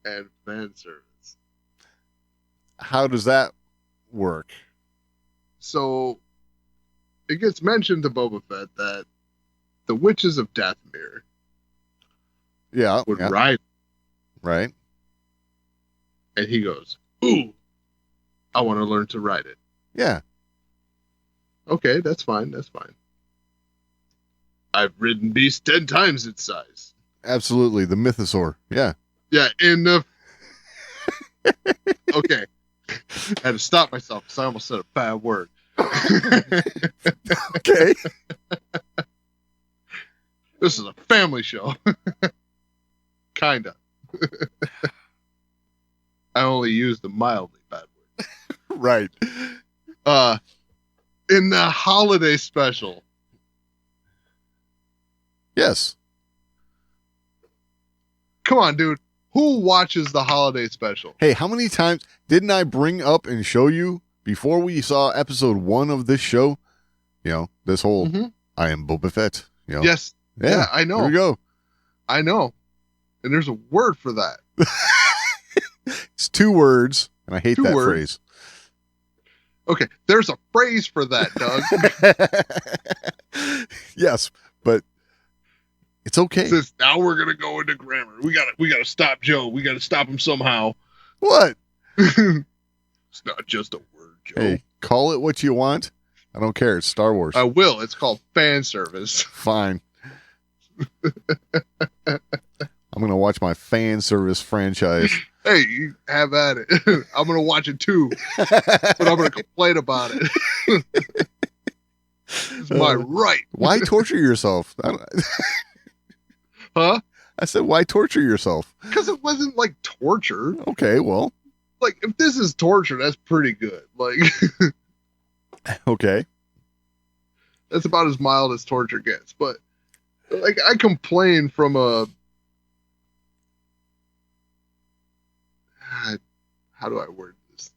Speaker 4: and fan service.
Speaker 5: How does that work?
Speaker 4: So it gets mentioned to Boba Fett that the witches of Dathomir would ride,
Speaker 5: right?
Speaker 4: and he goes, "Ooh, I want to learn to ride it."
Speaker 5: Yeah.
Speaker 4: Okay, that's fine. That's fine. I've ridden beasts 10 times its size.
Speaker 5: Absolutely, the mythosaur. Yeah.
Speaker 4: Yeah, in the. Okay, I had to stop myself because I almost said a bad word.
Speaker 5: Okay.
Speaker 4: This is a family show. Kinda. I only used the mildly bad word.
Speaker 5: Right.
Speaker 4: In the holiday special.
Speaker 5: Yes.
Speaker 4: Come on, dude. Who watches the holiday special?
Speaker 5: Hey, how many times didn't I bring up and show you before we saw episode 1 of this show? You know, this whole I am Boba Fett. You know?
Speaker 4: Yes. Yeah, I know.
Speaker 5: Here we go.
Speaker 4: I know. And there's a word for that.
Speaker 5: It's 2 words, and I hate that
Speaker 4: words.
Speaker 5: phrase.
Speaker 4: Okay, there's a phrase for that, Doug.
Speaker 5: Yes, but it's okay.
Speaker 4: It says, now we're gonna go into grammar. We gotta stop Joe. We gotta stop him somehow.
Speaker 5: What?
Speaker 4: It's not just a word, Joe.
Speaker 5: Hey, call it what you want. I don't care. It's Star Wars.
Speaker 4: I will. It's called fan service.
Speaker 5: Fine. I'm going to watch my fan service franchise.
Speaker 4: Hey, you have at it. I'm going to watch it too, but I'm going to complain about it. It's my right.
Speaker 5: Why torture yourself?
Speaker 4: Huh?
Speaker 5: I said, why torture yourself?
Speaker 4: Because it wasn't like torture.
Speaker 5: Okay, well.
Speaker 4: Like, if this is torture, that's pretty good. Like,
Speaker 5: okay.
Speaker 4: That's about as mild as torture gets. But, like, I complain from a... How do I word this?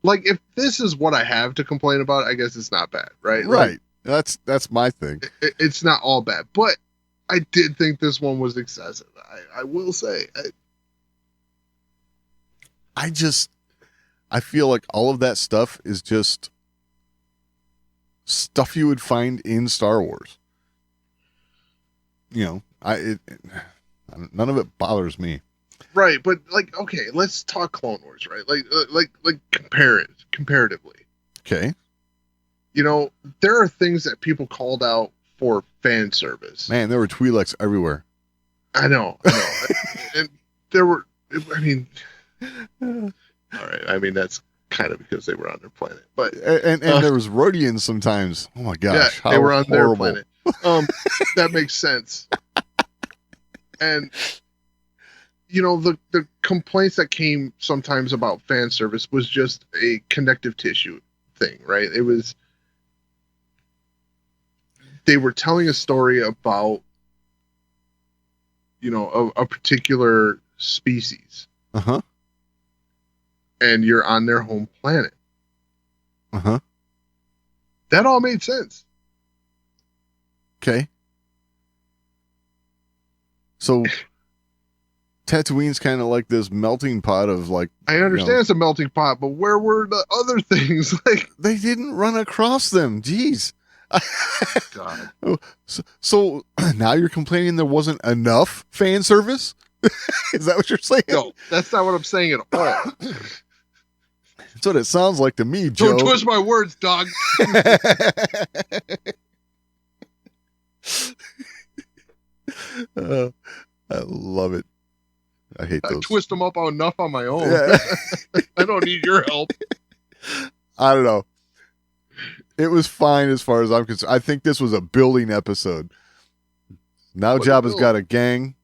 Speaker 4: Like, if this is what I have to complain about, I guess it's not bad, right?
Speaker 5: Right.
Speaker 4: Like,
Speaker 5: that's my thing.
Speaker 4: It's not all bad. But I did think this one was excessive. I will say.
Speaker 5: I feel like all of that stuff is just stuff you would find in Star Wars. You know, none of it bothers me.
Speaker 4: Right, but like, okay, let's talk Clone Wars, right? Like compare it comparatively.
Speaker 5: Okay.
Speaker 4: You know, there are things that people called out for fan service.
Speaker 5: Man, there were Twi'leks everywhere.
Speaker 4: I know. And there were, I mean, all right. I mean, that's kind of because they were on their planet, but
Speaker 5: and there was Rodians sometimes. Oh my gosh,
Speaker 4: yeah, they were on
Speaker 5: horrible.
Speaker 4: their planet. That makes sense. And you know, the complaints that came sometimes about fan service was just a connective tissue thing, right? It was, they were telling a story about, you know, a particular species.
Speaker 5: Uh-huh.
Speaker 4: And you're on their home planet.
Speaker 5: Uh-huh.
Speaker 4: That all made sense.
Speaker 5: Okay. So Tatooine's kind of like this melting pot of like...
Speaker 4: I understand it's a melting pot, but where were the other things? Like,
Speaker 5: they didn't run across them. Jeez.
Speaker 4: God.
Speaker 5: So now you're complaining there wasn't enough fan service? Is that what you're saying?
Speaker 4: No, that's not what I'm saying at all.
Speaker 5: That's what it sounds like to me, Joe.
Speaker 4: Don't twist my words, dog.
Speaker 5: I love it. I hate those.
Speaker 4: I twist them up enough on my own.
Speaker 5: Yeah.
Speaker 4: I don't need your help.
Speaker 5: I don't know. It was fine as far as I'm concerned. I think this was a building episode. Now Jabba's got a gang,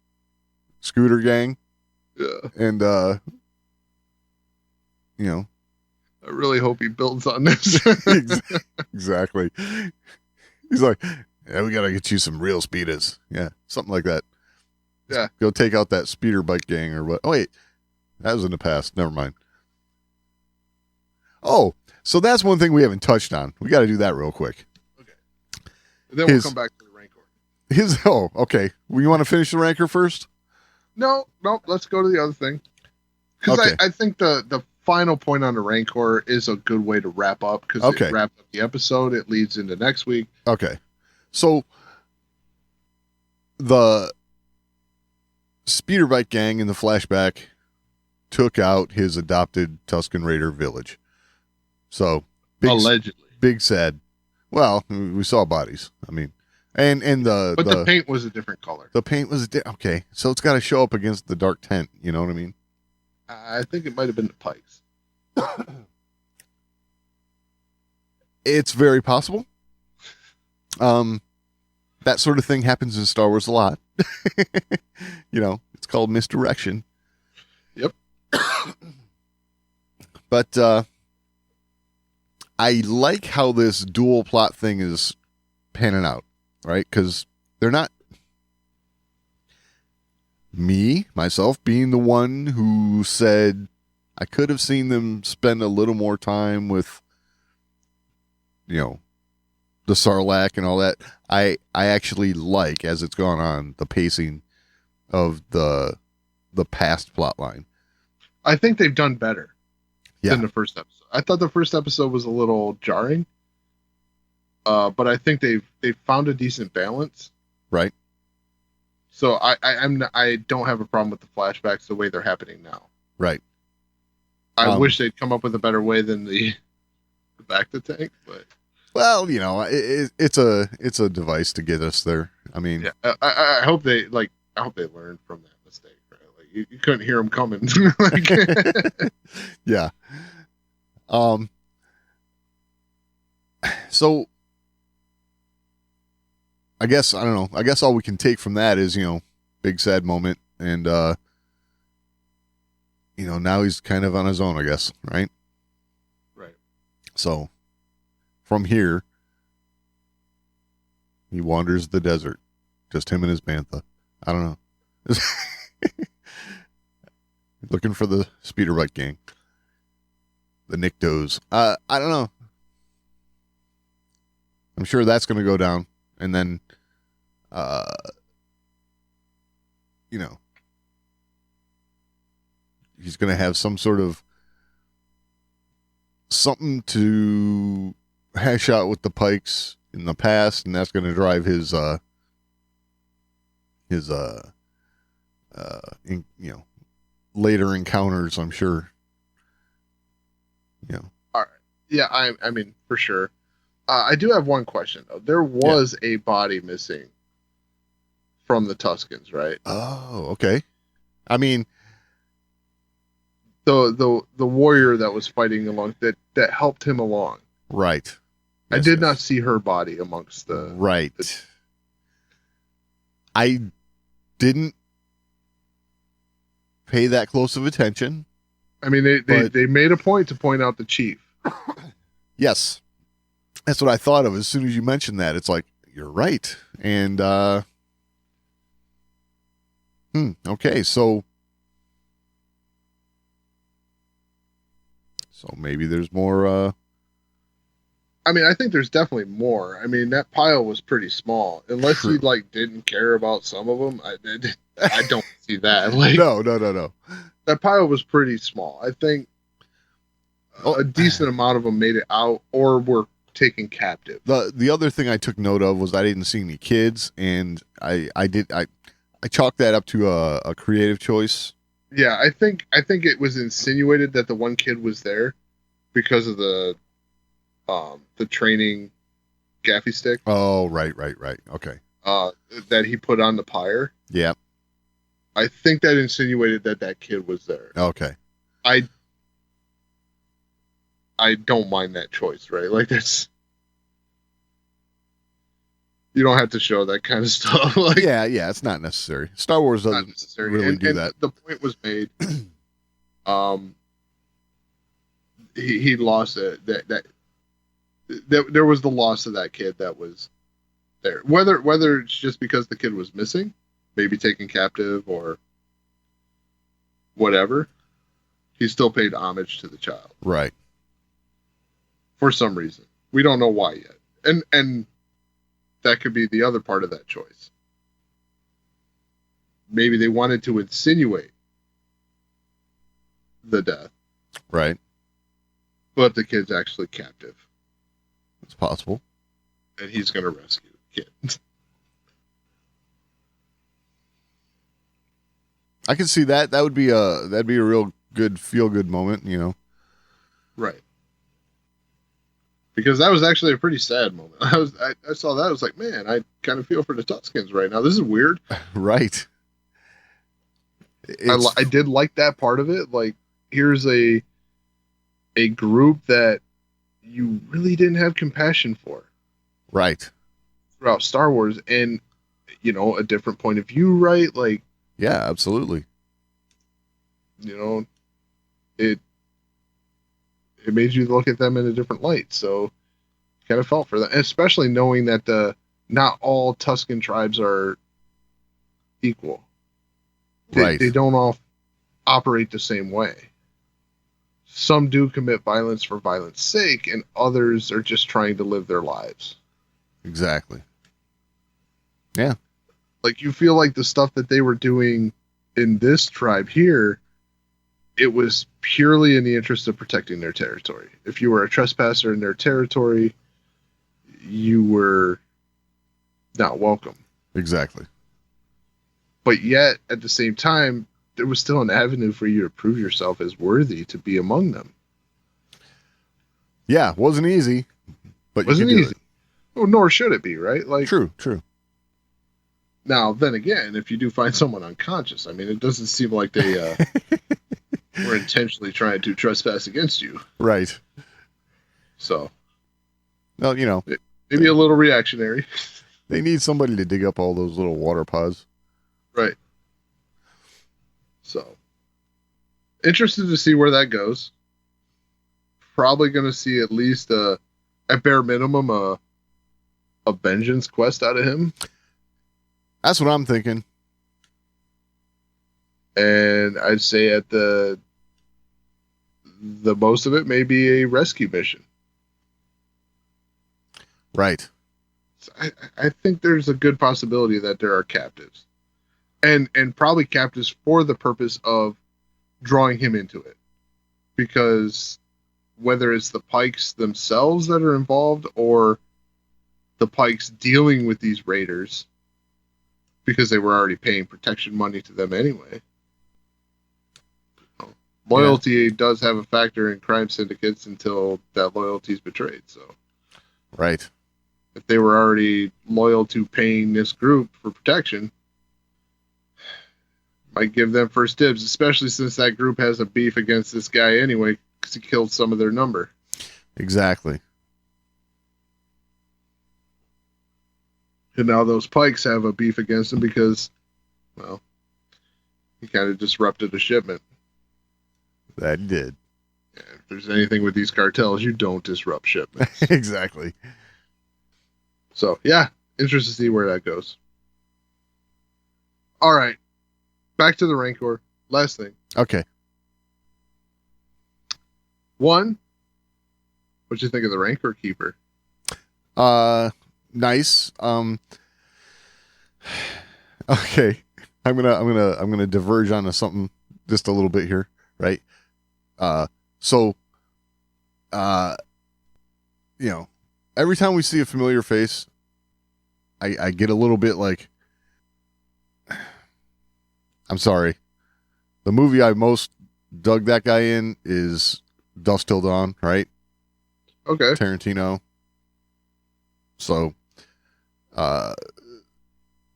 Speaker 5: scooter gang.
Speaker 4: Yeah.
Speaker 5: And, you know.
Speaker 4: I really hope he builds on this.
Speaker 5: Exactly. He's like, yeah, we got to get you some real speeders. Yeah, something like that.
Speaker 4: Yeah.
Speaker 5: Go take out that speeder bike gang or what. Oh, wait. That was in the past. Never mind. Oh, so that's one thing we haven't touched on. We got to do that real quick.
Speaker 4: Okay. Then we'll come back to the Rancor.
Speaker 5: Okay. Well, you want to finish the Rancor first?
Speaker 4: No. Let's go to the other thing. Because
Speaker 5: Okay.
Speaker 4: I think the final point on the Rancor is a good way to wrap up. Because it wraps up the episode. It leads into next week.
Speaker 5: Okay. So the speeder bike gang in the flashback took out his adopted Tusken Raider village. So
Speaker 4: Allegedly.
Speaker 5: Big sad. Well, we saw bodies. I mean, and the
Speaker 4: paint was a different color.
Speaker 5: The paint was okay. So it's got to show up against the dark tent. You know what I mean?
Speaker 4: I think it might have been the Pikes.
Speaker 5: It's very possible. That sort of thing happens in Star Wars a lot. You know, it's called misdirection.
Speaker 4: Yep.
Speaker 5: But I like how this dual plot thing is panning out, right? Because they're not myself being the one who said I could have seen them spend a little more time with, you know, the Sarlacc and all that. I actually like, as it's gone on, the pacing of the past plot line.
Speaker 4: I think they've done better than the first episode. I thought the first episode was a little jarring, but I think they've found a decent balance.
Speaker 5: Right.
Speaker 4: So I don't have a problem with the flashbacks the way they're happening now.
Speaker 5: Right.
Speaker 4: I wish they'd come up with a better way than the back to tank, but. Well,
Speaker 5: you know, it's a device to get us there. I mean,
Speaker 4: yeah, I hope they learned from that mistake. Right? Like you couldn't hear them coming.
Speaker 5: Yeah. So I guess I don't know. I guess all we can take from that is, you know, big sad moment, and you know, now he's kind of on his own, I guess, right?
Speaker 4: Right.
Speaker 5: So from here, he wanders the desert, just him and his bantha. I don't know. Looking for the speeder bike gang, the Nick Does. I don't know. I'm sure that's going to go down, and then, you know, he's going to have some sort of something to hash out with the Pikes in the past, and that's going to drive his you know, later encounters, I'm sure. You know.
Speaker 4: All right. Yeah, I mean, for sure. I do have one question though. There was a body missing from the Tuskens, right?
Speaker 5: Oh, okay. I mean,
Speaker 4: the warrior that was fighting along that helped him along.
Speaker 5: Right.
Speaker 4: I did not see her body amongst the
Speaker 5: right. I didn't pay that close of attention.
Speaker 4: I mean, they made a point to point out the chief.
Speaker 5: Yes. That's what I thought of as soon as you mentioned that. It's like, you're right. And okay, so maybe there's more
Speaker 4: I mean, I think there's definitely more. I mean, that pile was pretty small. Unless he didn't care about some of them, I don't see that. Like,
Speaker 5: no.
Speaker 4: That pile was pretty small. I think a decent amount of them made it out or were taken captive.
Speaker 5: The other thing I took note of was I didn't see any kids, and I I chalk that up to a creative choice.
Speaker 4: Yeah, I think it was insinuated that the one kid was there because of the training gaffy stick
Speaker 5: Oh, right. Okay.
Speaker 4: that he put on the pyre.
Speaker 5: Yeah.
Speaker 4: I think that insinuated that kid was there.
Speaker 5: Okay.
Speaker 4: I don't mind that choice, right? Like that's, you don't have to show that kind of stuff. Like,
Speaker 5: Yeah, it's not necessary. Star Wars
Speaker 4: not
Speaker 5: doesn't
Speaker 4: necessary.
Speaker 5: really do
Speaker 4: and
Speaker 5: that.
Speaker 4: the point was made. He lost it. That there was the loss of that kid that was there. Whether it's just because the kid was missing, maybe taken captive or whatever, he still paid homage to the child
Speaker 5: Right.
Speaker 4: for some reason. We don't know why yet, and that could be the other part of that choice. Maybe they wanted to insinuate the death,
Speaker 5: Right.
Speaker 4: but the kid's actually captive,
Speaker 5: It's possible.
Speaker 4: and he's going to rescue the kid.
Speaker 5: I can see that. That'd be a real good feel good moment, you know.
Speaker 4: Right. Because that was actually a pretty sad moment. I saw that. I was like, man, I kind of feel for the Tuskens right now. This is weird.
Speaker 5: Right.
Speaker 4: I did like that part of it. Like, here's a group that you really didn't have compassion for
Speaker 5: Right.
Speaker 4: throughout Star Wars, and a different point of view, right? Like,
Speaker 5: Yeah, absolutely.
Speaker 4: it made you look at them in a different light. So kind of felt for them, especially knowing that not all Tusken tribes are equal.
Speaker 5: Right.
Speaker 4: They don't all operate the same way. Some do commit violence for violence sake, and others are just trying to live their lives.
Speaker 5: Exactly. Yeah.
Speaker 4: Like, you feel like the stuff that they were doing in this tribe here, it was purely in the interest of protecting their territory. If you were a trespasser in their territory, you were not welcome.
Speaker 5: Exactly.
Speaker 4: But yet, at the same time, there was still an avenue for you to prove yourself as worthy to be among them.
Speaker 5: Yeah, wasn't easy, but
Speaker 4: Wasn't
Speaker 5: you could
Speaker 4: easy.
Speaker 5: do
Speaker 4: Well, nor should it be, right? Like,
Speaker 5: it. True.
Speaker 4: now, then again, if you do find someone unconscious, I mean, it doesn't seem like they were intentionally trying to trespass against you.
Speaker 5: Right.
Speaker 4: So,
Speaker 5: Well,
Speaker 4: maybe a little reactionary.
Speaker 5: they need somebody to dig up all those little water pods.
Speaker 4: Right. So, interested to see where that goes. Probably going to see at least, at bare minimum, a vengeance quest out of him.
Speaker 5: That's what I'm thinking.
Speaker 4: And I'd say at the most of it may be a rescue mission.
Speaker 5: Right.
Speaker 4: So I think there's a good possibility that there are captives. And probably captives for the purpose of drawing him into it. Because whether it's the Pikes themselves that are involved or the Pikes dealing with these raiders, because they were already paying protection money to them anyway. Loyalty does have a factor in crime syndicates until that loyalty is betrayed. So,
Speaker 5: Right.
Speaker 4: if they were already loyal to paying this group for protection, might give them first dibs, especially since that group has a beef against this guy anyway, because he killed some of their number.
Speaker 5: Exactly.
Speaker 4: And now those Pikes have a beef against him because, well, he kind of disrupted a shipment.
Speaker 5: That did.
Speaker 4: And if there's anything with these cartels, you don't disrupt shipments.
Speaker 5: Exactly.
Speaker 4: So, yeah, interested to see where that goes. All right. Back to the Rancor. Last thing.
Speaker 5: Okay.
Speaker 4: One, what'd you think of the Rancor Keeper?
Speaker 5: Nice. Okay. I'm gonna diverge onto something just a little bit here, right? Every time we see a familiar face, I get a little bit like, I'm sorry. The movie I most dug that guy in is Dusk Till Dawn, right?
Speaker 4: Okay.
Speaker 5: Tarantino. So,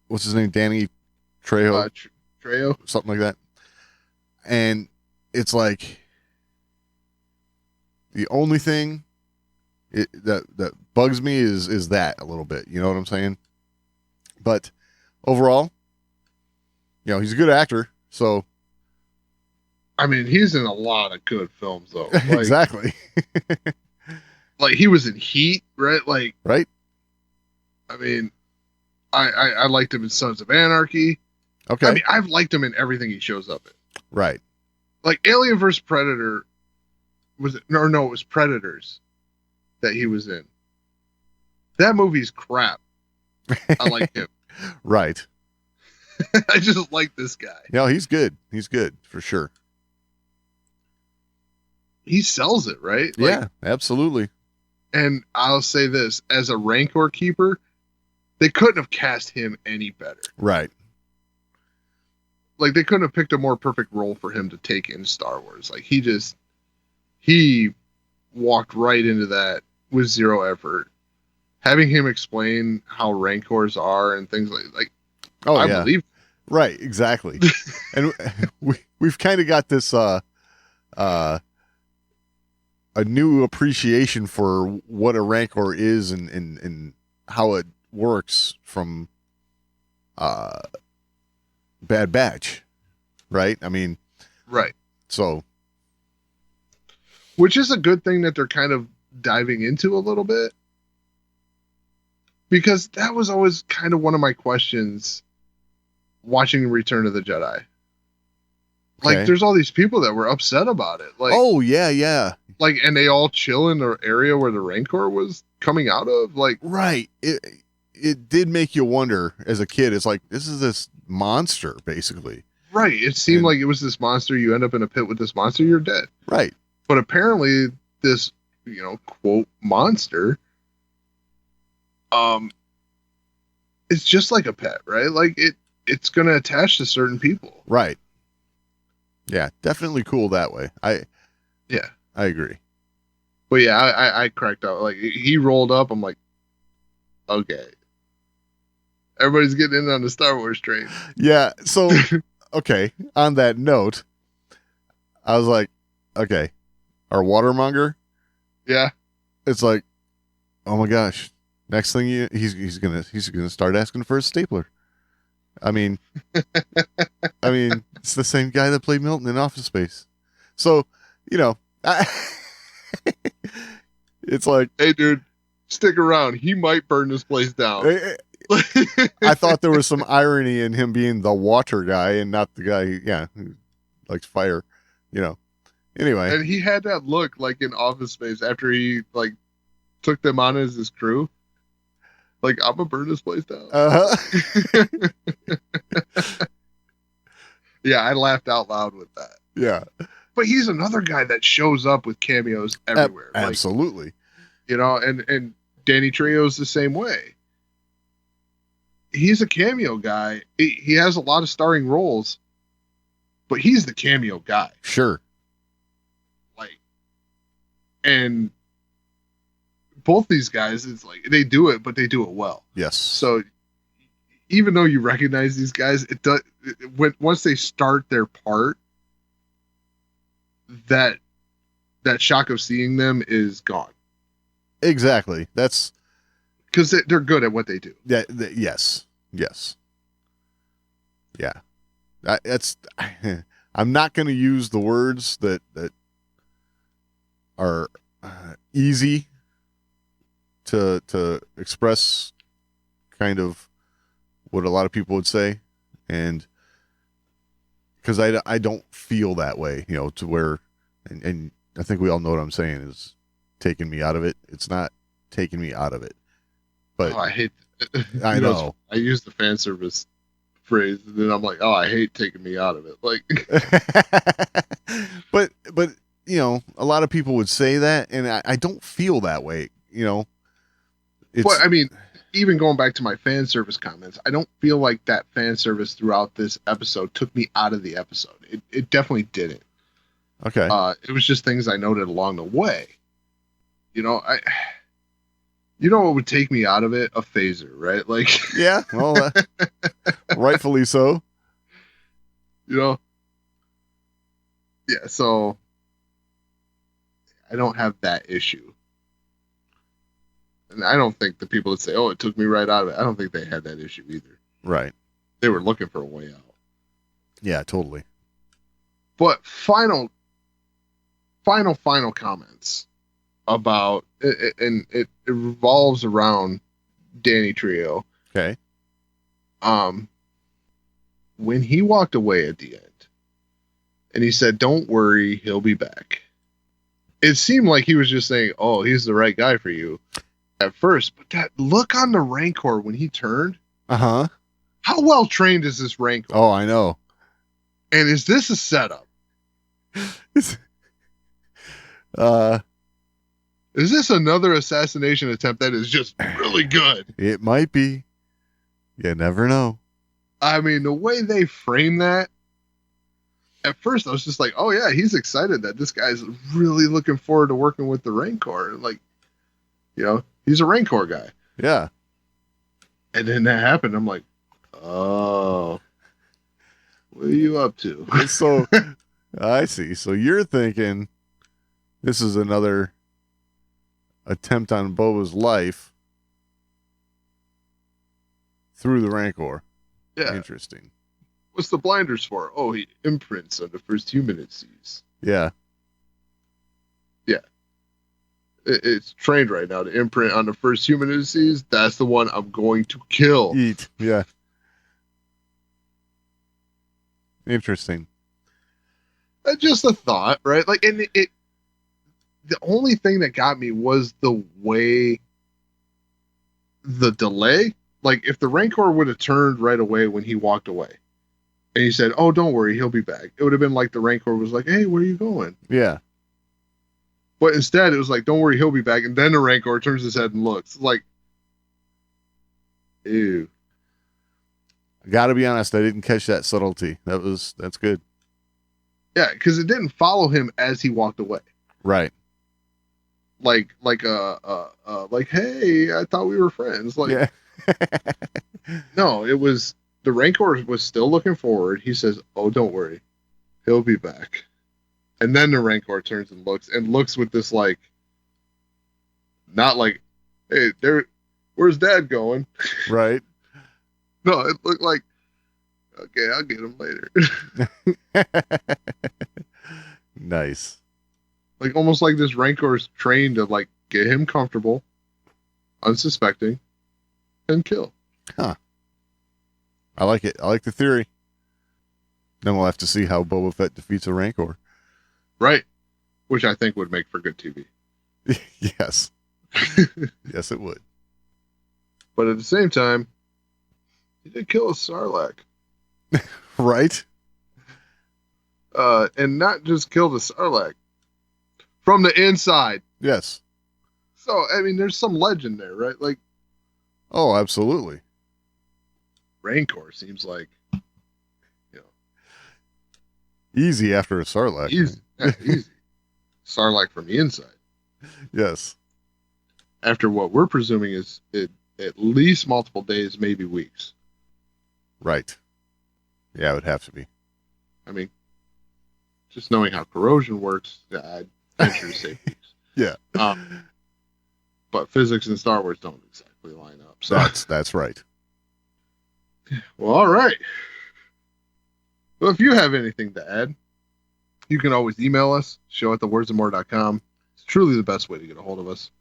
Speaker 5: what's his name? Danny Trejo?
Speaker 4: Trejo?
Speaker 5: Something like that. And it's like the only thing that bugs me is that a little bit. You know what I'm saying? But overall, he's a good actor. So,
Speaker 4: I mean, he's in a lot of good films, though. Like,
Speaker 5: exactly.
Speaker 4: like he was in Heat, right? Like,
Speaker 5: right.
Speaker 4: I mean, I liked him in Sons of Anarchy.
Speaker 5: Okay.
Speaker 4: I mean, I've liked him in everything he shows up in.
Speaker 5: Right.
Speaker 4: Like Alien vs. Predator was it? No, it was Predators that he was in. That movie's crap. I like him.
Speaker 5: Right.
Speaker 4: I just like this guy.
Speaker 5: No, he's good. He's good for sure.
Speaker 4: He sells it, right?
Speaker 5: Yeah, absolutely.
Speaker 4: And I'll say this, as a Rancor keeper, they couldn't have cast him any better.
Speaker 5: Right.
Speaker 4: Like, they couldn't have picked a more perfect role for him to take in Star Wars. Like, he walked right into that with zero effort. Having him explain how Rancors are and things like
Speaker 5: oh,
Speaker 4: I
Speaker 5: yeah.
Speaker 4: believe.
Speaker 5: Right, exactly. And we've kind of got this a new appreciation for what a Rancor is and how it works from Bad Batch, right? I mean,
Speaker 4: right.
Speaker 5: So,
Speaker 4: which is a good thing that they're kind of diving into a little bit, because that was always kind of one of my questions watching Return of the Jedi. Like,
Speaker 5: okay.
Speaker 4: There's all these people that were upset about it. Like,
Speaker 5: oh yeah.
Speaker 4: Like, and they all chill in the area where the Rancor was coming out of. Like,
Speaker 5: right. It did make you wonder as a kid. It's like, this is this monster, basically.
Speaker 4: Right. It seemed like it was this monster. You end up in a pit with this monster, you're dead.
Speaker 5: Right.
Speaker 4: But apparently this, quote, monster, it's just like a pet, right? Like, it's going to attach to certain people.
Speaker 5: Right. Yeah, definitely cool that way. I agree.
Speaker 4: But yeah, I cracked out. Like, he rolled up. I'm like, okay. Everybody's getting in on the Star Wars train.
Speaker 5: Yeah. So, okay. On that note, I was like, okay, our watermonger.
Speaker 4: Yeah.
Speaker 5: It's like, oh my gosh. Next thing he's gonna start asking for a stapler. I mean, it's the same guy that played Milton in Office Space. So, it's like,
Speaker 4: hey, dude, stick around. He might burn this place down.
Speaker 5: I thought there was some irony in him being the water guy and not the guy, who likes fire, Anyway.
Speaker 4: And he had that look like in Office Space after he took them on as his crew. Like, I'm gonna burn this place down.
Speaker 5: Uh-huh.
Speaker 4: Yeah, I laughed out loud with that.
Speaker 5: Yeah.
Speaker 4: But he's another guy that shows up with cameos everywhere.
Speaker 5: Absolutely.
Speaker 4: And Danny Trejo's the same way. He's a cameo guy. He has a lot of starring roles, but he's the cameo guy.
Speaker 5: Sure.
Speaker 4: And both these guys, it's like they do it, but they do it well.
Speaker 5: Yes.
Speaker 4: So even though you recognize these guys, once they start their part, that shock of seeing them is gone.
Speaker 5: Exactly. That's
Speaker 4: because they're good at what they do.
Speaker 5: Yeah. Yes. Yeah. That's. I'm not going to use the words that are easy to express kind of what a lot of people would say, and because I don't feel that way, to where, and I think we all know what I'm saying is taking me out of it. It's not taking me out of it, but
Speaker 4: I hate.
Speaker 5: I know.
Speaker 4: I use the fan service phrase, and then I'm like, oh, I hate taking me out of it. Like,
Speaker 5: but a lot of people would say that, and I don't feel that way. It's,
Speaker 4: well, I mean, even going back to my fan service comments, I don't feel like that fan service throughout this episode took me out of the episode. It definitely didn't.
Speaker 5: Okay.
Speaker 4: It was just things I noted along the way. You know, what would take me out of it? A phaser, right? Like,
Speaker 5: yeah, well, rightfully so.
Speaker 4: You know, yeah. So I don't have that issue, and I don't think the people that say, "Oh, it took me right out of it," I don't think they had that issue either.
Speaker 5: Right.
Speaker 4: They were looking for a way out.
Speaker 5: Yeah, totally.
Speaker 4: But final comments about it, and it revolves around Danny Trejo.
Speaker 5: Okay.
Speaker 4: When he walked away at the end, and he said, "Don't worry, he'll be back." It seemed like he was just saying, "Oh, he's the right guy for you," at first. But that look on the Rancor when he turned.
Speaker 5: Uh-huh.
Speaker 4: How well trained is this Rancor?
Speaker 5: Oh, I know.
Speaker 4: And is this a setup? Is this another assassination attempt that is just really good?
Speaker 5: It might be. You never know.
Speaker 4: I mean, the way they frame that, at first I was just like, oh yeah, he's excited that this guy's really looking forward to working with the Rancor. Like, you know, he's a Rancor guy.
Speaker 5: Yeah.
Speaker 4: And then that happened. I'm like, oh, what are you up to?
Speaker 5: So, I see. So you're thinking this is another attempt on Boba's life through the Rancor.
Speaker 4: Yeah.
Speaker 5: Interesting.
Speaker 4: What's the blinders for? Oh, he imprints on the first human it sees.
Speaker 5: Yeah.
Speaker 4: Yeah. It's trained right now to imprint on the first human it sees. That's the one I'm going to kill.
Speaker 5: Eat. Yeah. Interesting.
Speaker 4: Just a thought, right? Like, and it the only thing that got me was the way, the delay. Like, if the Rancor would have turned right away when he walked away, and he said, "Oh, don't worry, he'll be back," it would have been like the Rancor was like, "Hey, where are you going?"
Speaker 5: Yeah.
Speaker 4: But instead, it was like, "Don't worry, he'll be back," and then the Rancor turns his head and looks. Like, ew.
Speaker 5: I gotta be honest, I didn't catch that subtlety. That's good.
Speaker 4: Yeah, because it didn't follow him as he walked away.
Speaker 5: Right.
Speaker 4: Like, hey, I thought we were friends. Like,
Speaker 5: yeah.
Speaker 4: No, it was the Rancor was still looking forward. He says, "Oh, don't worry, he'll be back." And then the Rancor turns and looks with this, like, not like, "Hey, where's Dad going?"
Speaker 5: Right.
Speaker 4: No, it looked like, "Okay, I'll get him later."
Speaker 5: Nice.
Speaker 4: Like, almost like this Rancor is trained to, like, get him comfortable, unsuspecting, and kill.
Speaker 5: Huh. I like it. I like the theory. Then we'll have to see how Boba Fett defeats a Rancor.
Speaker 4: Right. Which I think would make for good TV.
Speaker 5: Yes. Yes, it would.
Speaker 4: But at the same time, he did kill a Sarlacc.
Speaker 5: Right?
Speaker 4: And not just kill the Sarlacc. From the inside.
Speaker 5: Yes.
Speaker 4: So, I mean, there's some legend there, right? Like,
Speaker 5: oh, absolutely.
Speaker 4: Rancor seems like,
Speaker 5: easy after a Sarlacc.
Speaker 4: Easy. Yeah, easy. Sarlacc from the inside.
Speaker 5: Yes.
Speaker 4: After what we're presuming is at least multiple days, maybe weeks.
Speaker 5: Right. Yeah, it would have to be.
Speaker 4: I mean, just knowing how corrosion works, I'd venture to say weeks.
Speaker 5: Yeah.
Speaker 4: But physics in Star Wars don't exactly line up. So
Speaker 5: that's right.
Speaker 4: Well, all right. Well, if you have anything to add, you can always email us, show@thewordsandmore.com. It's truly the best way to get a hold of us.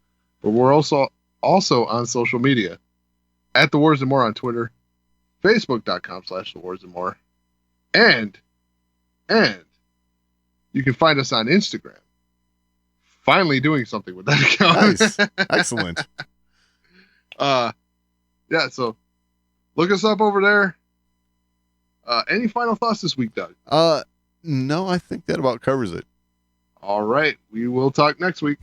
Speaker 4: But we're also on social media, at The Wars and More on Twitter, facebook.com/thewordsandmore, and you can find us on Instagram. Finally doing something with that account.
Speaker 5: Nice. Excellent.
Speaker 4: Yeah, so look us up over there. Any final thoughts this week, Doug?
Speaker 5: No, I think that about covers it.
Speaker 4: All right. We will talk next week.